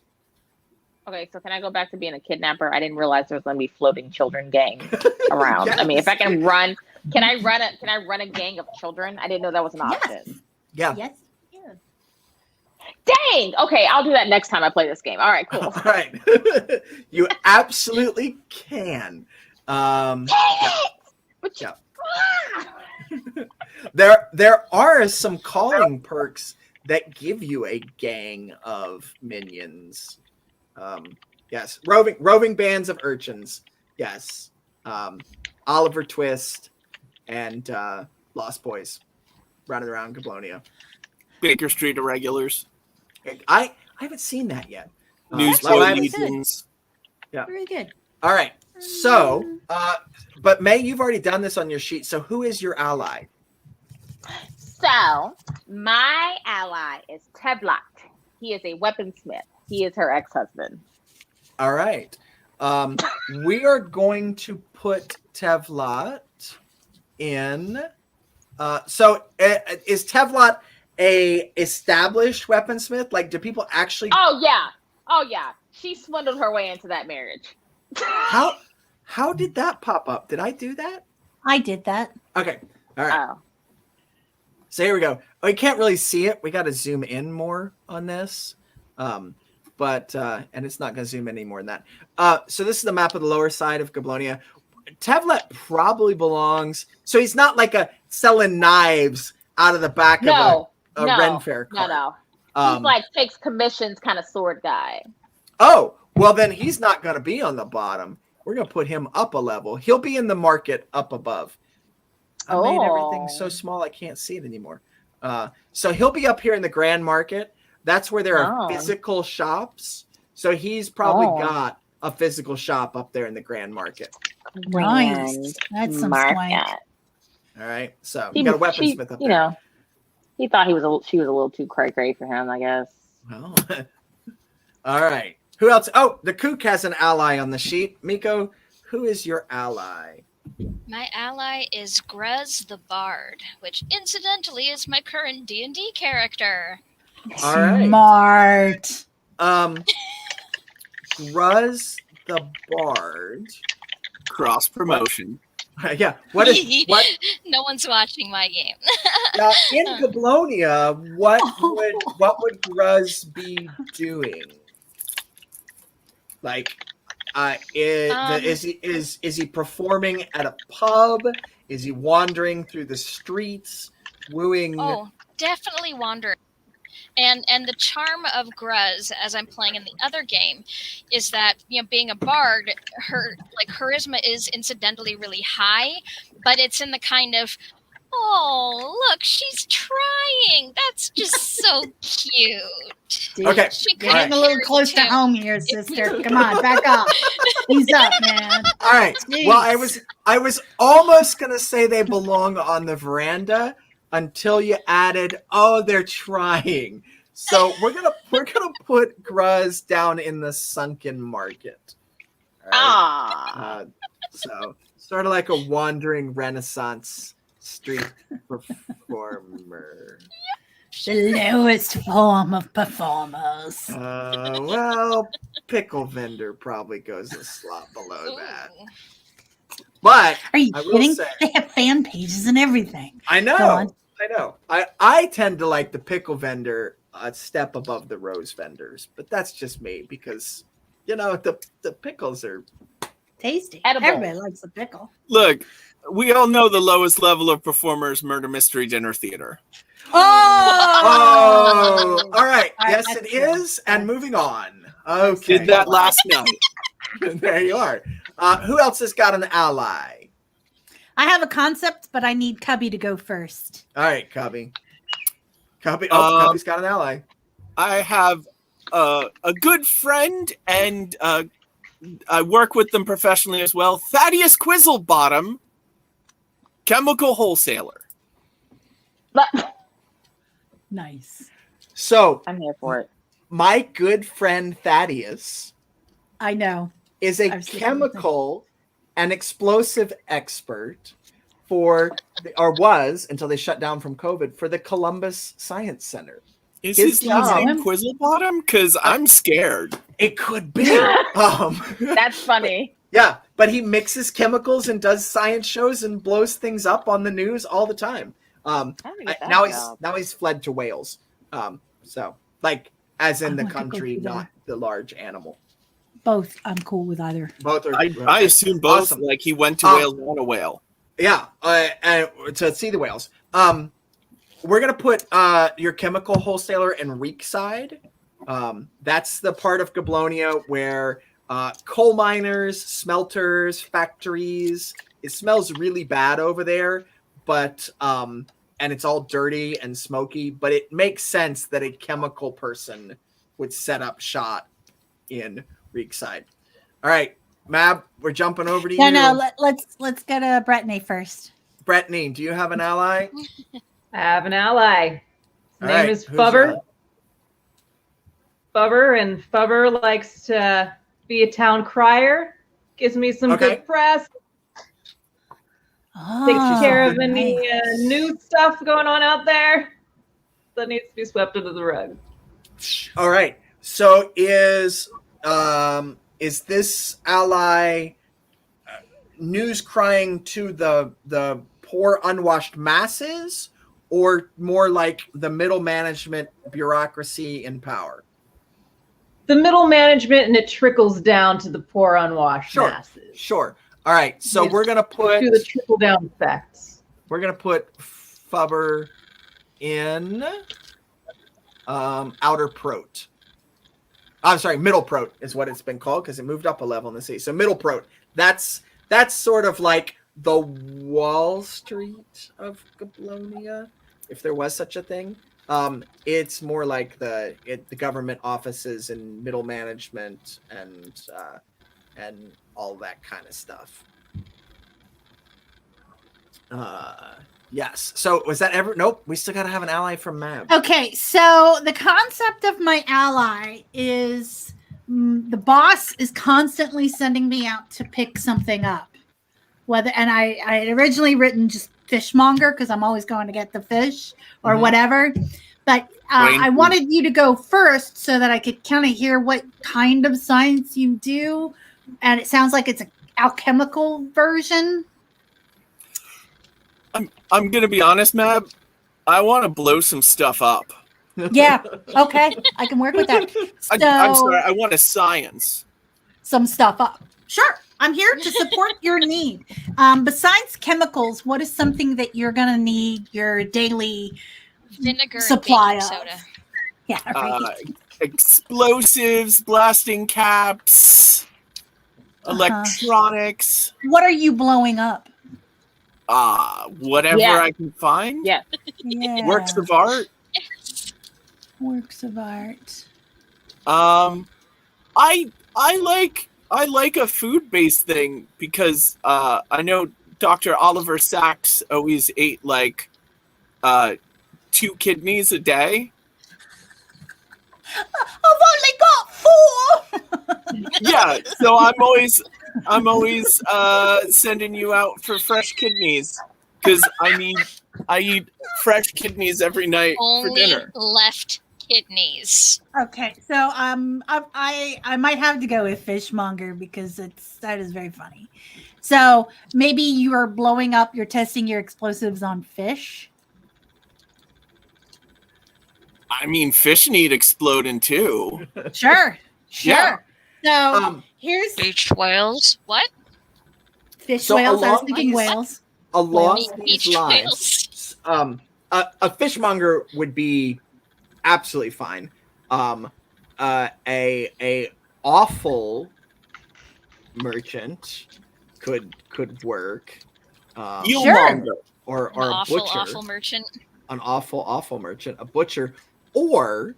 Okay, so can I go back to being a kidnapper? I didn't realize there was going to be floating children gang around. I mean, if I can run, can I run a gang of children? I didn't know that was an option. Yeah. Yes. Dang. Okay, I'll do that next time I play this game. All right, cool. All right. You absolutely can. Dang Yeah. it! But Yeah. Ah! There are some calling perks that give you a gang of minions. Yes, roving bands of urchins. Yes, Oliver Twist and Lost Boys running around Goblonia. Baker Street Irregulars. I haven't seen that yet. Newsboy I haven't- Legions. Yeah. Very good. All right. So, but May, you've already done this on your sheet. So, who is your ally? So, my ally is Tevlot. He is a weaponsmith. He is her ex-husband. All right. We are going to put Tevlot in. Is Tevlot a established weaponsmith? Like, do people actually? Oh yeah. She swindled her way into that marriage. How did that pop up? Did I do that? I did that. Okay. All right. Oh. So here we go. We can't really see it. We got to zoom in more on this. And it's not going to zoom in any more than that. So this is the map of the lower side of Goblonia. Tevlot probably belongs. So he's not like selling knives out of the back of a Ren Fair cart. No. He's like takes commissions kind of sword guy. Oh, well then he's not going to be on the bottom. We're going to put him up a level. He'll be in the market up above. I made everything so small I can't see it anymore. So he'll be up here in the Grand Market. That's where there are physical shops. So he's probably got a physical shop up there in the Grand Market. Nice. That's some swank. All right. So you got a weaponsmith up there. You know, he thought she was a little too cray for him, I guess. Well, all right. Who else? Oh, the Kook has an ally on the sheet. Miko, who is your ally? My ally is Gruz the Bard, which incidentally is my current D&D character. All right. Smart. Gruz the Bard. Cross promotion. Yeah. What? No one's watching my game. In Goblonia, what would Gruz be doing? Like, is he performing at a pub? Is he wandering through the streets, wooing? Oh, definitely wandering. And the charm of Gruz, as I'm playing in the other game, is that, you know, being a bard, her charisma is incidentally really high, but it's in the kind of, oh, look, she's trying. That's just so cute. Okay, She You're getting a little close to home here, sister. Come on, back up. Ease up, man. All right. Jeez. Well, I was almost gonna say they belong on the veranda until you added, oh, they're trying. So we're gonna put Gruz down in the sunken market. All right? So sort of like a wandering Renaissance street performer. The lowest form of performers. Well, pickle vendor probably goes a slot below Ooh. that. But Are you I will kidding? say- They have fan pages and everything. I know. Go on. I know. I tend to like the pickle vendor a step above the rose vendors, but that's just me because the pickles are Tasty. Edible. Everybody likes a pickle. Look, we all know the lowest level of performers murder mystery dinner theater. Oh, all right. Yes, That's it true. is. And moving on. Okay. Did that last night. There you are. Who else has got an ally? I have a concept, but I need Cubby to go first. All right, Cubby. Cubby's got an ally. I have a good friend, and I work with them professionally as well. Thaddeus Quizzlebottom, chemical wholesaler. Nice. So I'm here for it. my good friend Thaddeus I know. is a I've seen chemical and explosive expert was until they shut down from COVID for the Columbus Science Center. Is His his name job- Quizzlebottom? Because I'm scared. It could be. That's funny. Yeah, but he mixes chemicals and does science shows and blows things up on the news all the time. How did he get that Now job? he's fled to Wales. So like as in I the want to go country, to that. not the large animal. Both. I'm cool with either. Both are. I assume both. Awesome. Like he went to Wales on a whale. Yeah, and to see the whales. We're gonna put your chemical wholesaler in Reekside. That's the part of Goblonia where coal miners, smelters, factories. It smells really bad over there, but and it's all dirty and smoky. But it makes sense that a chemical person would set up shop in Reekside. All right, Mab, we're jumping over to you. No. Let's go to Brittany first. Brittany, do you have an ally? I have an ally. His All name right, is who's Fubber. your- Fubber, and Fubber likes to be a town crier. Gives me some Okay. good press. Takes care of any new stuff going on out there that needs to be swept under the rug. All right. So is this ally news crying to the poor unwashed masses, or more like the middle management bureaucracy in power? The middle management, and it trickles down to the poor unwashed Sure. masses. Sure. All right. So Yes. we're gonna put To the trickle down effects. Fubber in outer prot. I'm sorry, middle prot is what it's been called because it moved up a level in the sea. So middle prot. That's sort of like the Wall Street of Goblonia, if there was such a thing. It's more like the government offices and middle management and all that kind of stuff. Yes. So was that ever? Nope. We still got to have an ally from Mab. Okay, so the concept of my ally is the boss is constantly sending me out to pick something up. I had originally written just fishmonger because I'm always going to get the fish or whatever. But I wanted you to go first so that I could kind of hear what kind of science you do. And it sounds like it's an alchemical version. I'm gonna be honest, Mab. I want to blow some stuff up. Yeah. Okay. I can work with that. So, I'm sorry. I want a science. some stuff up. Sure. I'm here to support your need. Besides chemicals, what is something that you're going to need your daily Vinegar supply and of? baking soda. Yeah. Right. Explosives, blasting caps, electronics. What are you blowing up? Whatever Yeah. I can find. Yeah. Yeah. Works of art. Works of art. I like a food-based thing because I know Dr. Oliver Sacks always ate like 2 kidneys a day. I've only got 4. Yeah, so I'm always sending you out for fresh kidneys because I eat fresh kidneys every night for Only dinner. left kidneys. Okay, so I might have to go with fishmonger because that is very funny. So maybe you are blowing up. You're testing your explosives on fish. I mean, fish need exploding too. Sure. Yeah. So here's Beached whales. What? fish so whales. I was along thinking these- whales. Along these Beached lines, whales. a fishmonger would be absolutely fine. A awful merchant could work. Eelmonger. Or An a awful, butcher, awful merchant. an awful merchant, a butcher, or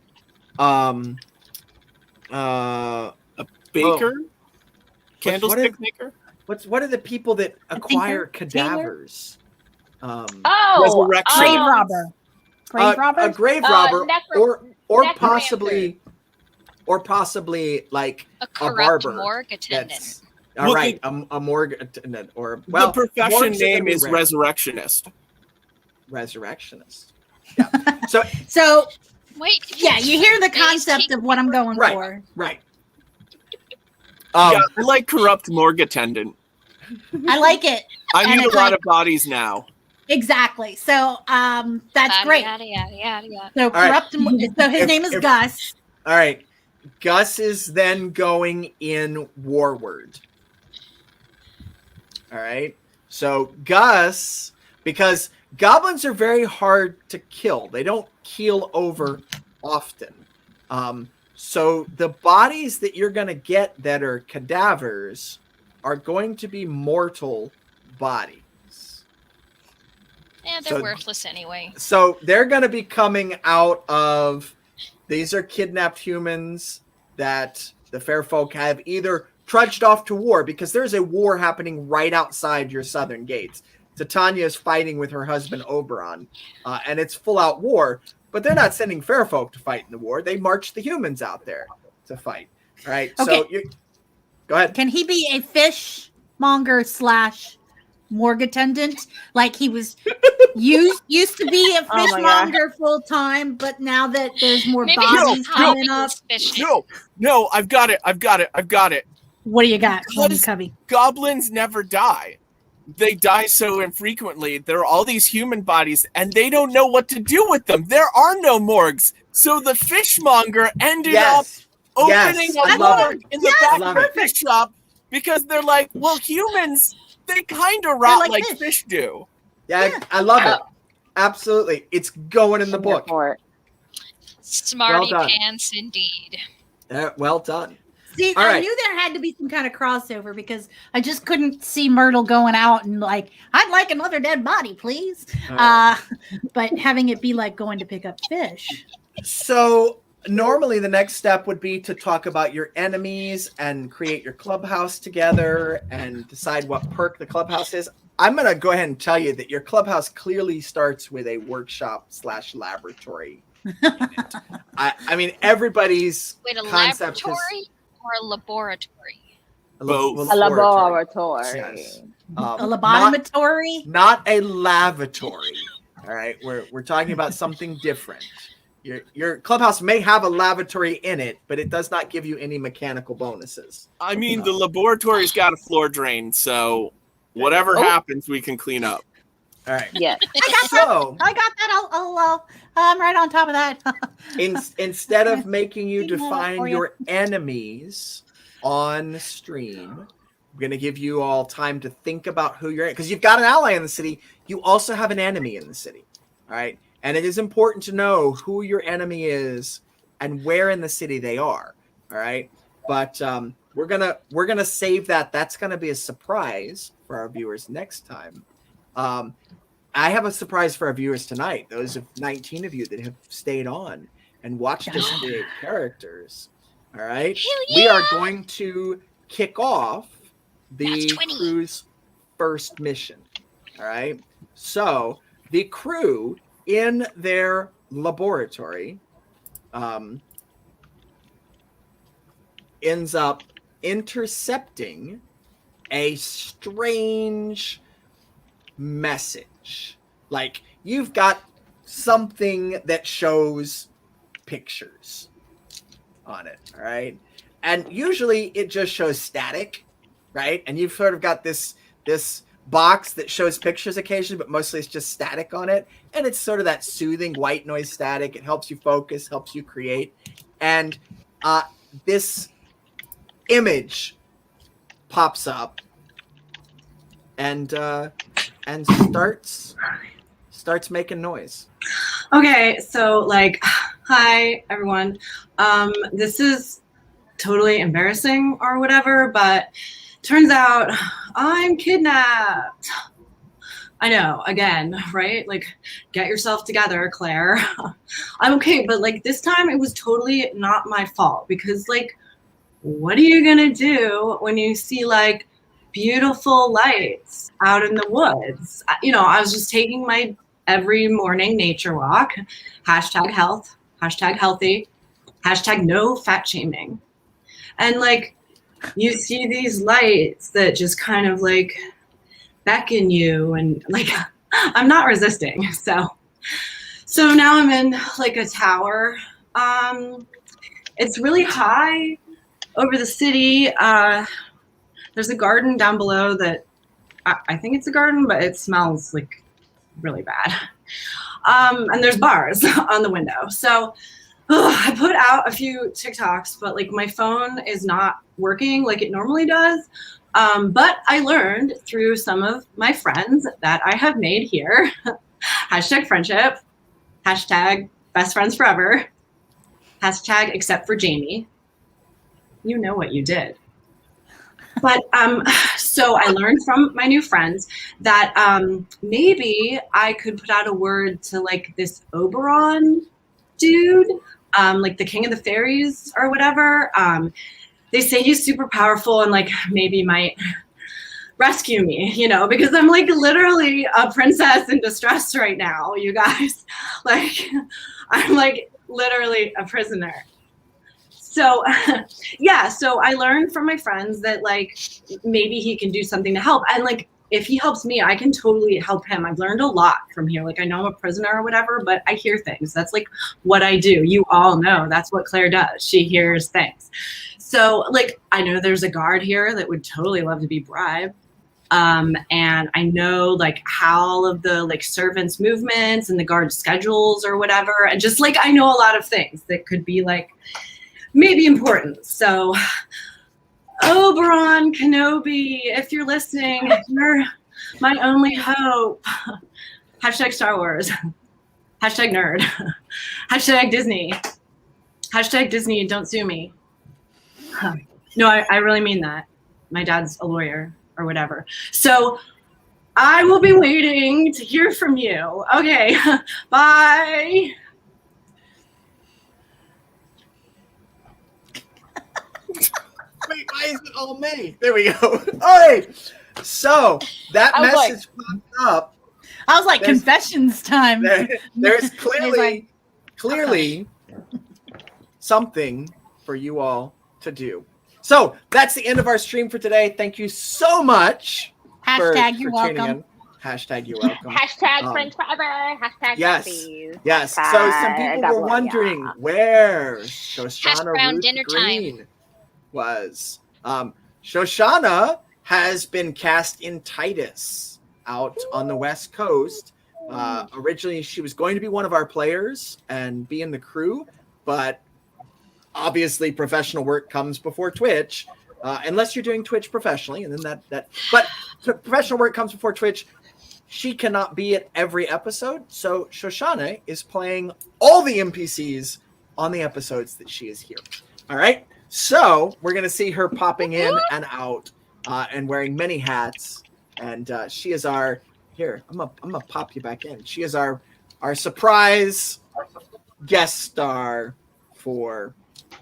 Baker. what Candlestick is- maker. what are the people that acquire thinker, cadavers? Oh, Resurrection. Grave robber. Grave robber. A grave robber, or necromancer. possibly like A a corrupt barber. morgue attendant. That's all Well, right. A morgue attendant, or well, the profession morgues are gonna name be is rare. resurrectionist. Resurrectionist. Yeah. So Wait. yeah, you hear the They concept take- of what I'm going Right. for. Right. Yeah, I like corrupt morgue attendant. I like it. I And need a it's lot like- of bodies now. Exactly. So that's Yada, great. Yada, yada, yada, yada. So right. corrupt. So his name is Gus. All right. Gus is then going in Warward. All right. So Gus, because goblins are very hard to kill. They don't keel over often. So the bodies that you're going to get that are cadavers are going to be mortal bodies. Yeah, they're So- worthless anyway. So they're going to be coming out of, these are kidnapped humans that the fair folk have either trudged off to war, because there's a war happening right outside your southern gates. Titania is fighting with her husband Oberon, and it's full out war, but they're not sending fair folk to fight in the war. They march the humans out there to fight. All right. So Okay. go ahead. Can he be a fishmonger / morgue attendant? Like he was used to be a Oh my God. fishmonger full time, but now that there's more Maybe bodies he's coming up, suspicious. No, I've got it. what do you got, Because- Cubby? Goblins never die. They die so infrequently. There are all these human bodies, and they don't know what to do with them. There are no morgues. So the fishmonger ended up Yes. opening Yes, I a love morgue it. in the I back love of it. the fish shop because they're like, well, humans, they kind of rot like like fish. fish do. Yeah, I love it. Absolutely. It's going in the book. For it. Smarty Well done. pants indeed. Well done. See, All I right. knew there had to be some kind of crossover because I just couldn't see Myrtle going out and like, I'd like another dead body, please. All right. But having it be like going to pick up fish. So normally the next step would be to talk about your enemies and create your clubhouse together and decide what perk the clubhouse is. I'm going to go ahead and tell you that your clubhouse clearly starts with a workshop / laboratory. I mean, everybody's Wait, a concept is laboratory or a laboratory? Both. A laboratory. Yes. A Not, lobotomatory. not a lavatory. All right, we're talking about something different. Your clubhouse may have a lavatory in it, but it does not give you any mechanical bonuses. I mean, the laboratory's got a floor drain, so whatever happens, we can clean up. All right. Yes. So I got that. I'm right on top of that. instead of making you Clean that up define for you. your enemies on stream, I'm going to give you all time to think about who you're in, because you've got an ally in the city. You also have an enemy in the city. All right. And it is important to know who your enemy is and where in the city they are. All right. But we're gonna save that. That's gonna be a surprise for our viewers next time. I have a surprise for our viewers tonight. Those of 19 of you that have stayed on and watched us create characters. All right. Hell We are yeah! going to kick off the That's 20. crew's first mission. All right. So the crew in their laboratory ends up intercepting a strange message. Like, you've got something that shows pictures on it, all right? And usually it just shows static, right? And you've sort of got this box that shows pictures occasionally, but mostly it's just static on it. And it's sort of that soothing white noise static. It helps you focus, helps you create. And this image pops up and starts making noise. Okay, so like, hi everyone. This is totally embarrassing or whatever, but turns out I'm kidnapped. I know, again, right? Like, get yourself together, Claire. I'm okay, but like this time it was totally not my fault because like, what are you gonna do when you see like beautiful lights out in the woods? You know, I was just taking my every morning nature walk, #health, #healthy, #no fat shaming. And like, you see these lights that just kind of like beckon you and like, I'm not resisting. So now I'm in like a tower. It's really high over the city. There's a garden down below that I think it's a garden, but it smells like really bad. And there's bars on the window. So I put out a few TikToks, but like my phone is not working like it normally does. But I learned through some of my friends that I have made here, #friendship, #best friends forever, #except for Jamie. You know what you did. But so I learned from my new friends that maybe I could put out a word to like this Oberon dude, like the king of the fairies or whatever. They say he's super powerful and like maybe might rescue me, you know, because I'm like literally a princess in distress right now, you guys. Like, I'm like literally a prisoner. So yeah, so I learned from my friends that like maybe he can do something to help. And like if he helps me, I can totally help him. I've learned a lot from here. Like I know I'm a prisoner or whatever, but I hear things. That's like what I do. You all know that's what Claire does. She hears things. So like I know there's a guard here that would totally love to be bribed. And I know like how all of the like servants' movements and the guard schedules or whatever. And just like I know a lot of things that could be like maybe important. So Oberon Kenobi, if you're listening, you're my only hope. #Star Wars, #nerd, #Disney, #Disney, don't sue me. No, I really mean that. My dad's a lawyer or whatever. So I will be waiting to hear from you. Okay, bye. Wait, why is it all May? There we go. All right. So that message popped up. I was like, confessions time. There's clearly something for you all to do. So that's the end of our stream for today. Thank you so much. You're welcome. In. You're welcome. Friends forever. Yes. Besties. Yes. So some people were wondering where Shoshana around Ruth dinner Green time was. Shoshana has been cast in Titus out on the West Coast. Originally, she was going to be one of our players and be in the crew, but obviously professional work comes before Twitch, unless you're doing Twitch professionally, and then but professional work comes before Twitch. She cannot be at every episode, so Shoshana is playing all the NPCs on the episodes that she is here. All right, so we're gonna see her popping in and out and wearing many hats, and she is our I'm gonna pop you back in. She is our surprise guest star for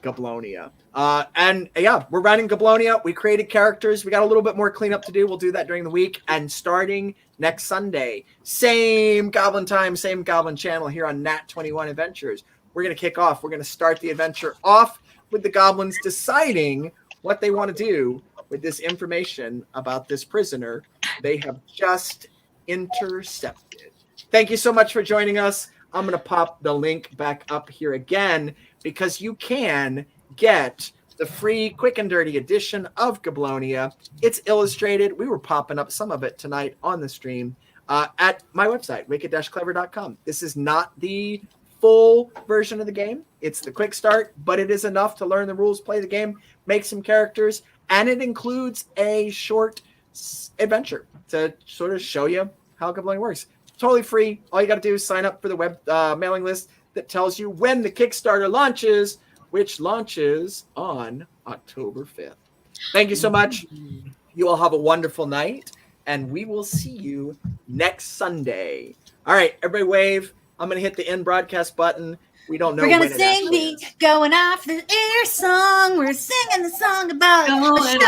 Goblonia. And yeah, we're running Goblonia. We created characters. We got a little bit more cleanup to do. We'll do that during the week. And starting next Sunday, same Goblin time, same Goblin channel here on Nat 21 Adventures. We're going to kick off. We're going to start the adventure off with the Goblins deciding what they want to do with this information about this prisoner they have just intercepted. Thank you so much for joining us. I'm going to pop the link back up here again, because you can get the free quick and dirty edition of Goblonia. It's illustrated. We were popping up some of it tonight on the stream at my website, wicked-clever.com. This is not the full version of the game. It's the quick start, but it is enough to learn the rules, play the game, make some characters, and it includes a short adventure to sort of show you how Goblonia works. Totally free. All you got to do is sign up for the web mailing list that tells you when the Kickstarter launches, which launches on October 5th. Thank you so much. You all have a wonderful night, and we will see you next Sunday. All right, everybody wave. I'm going to hit the end broadcast button. We don't know. We're gonna when sing the Going Off the Air song. We're singing the song about a show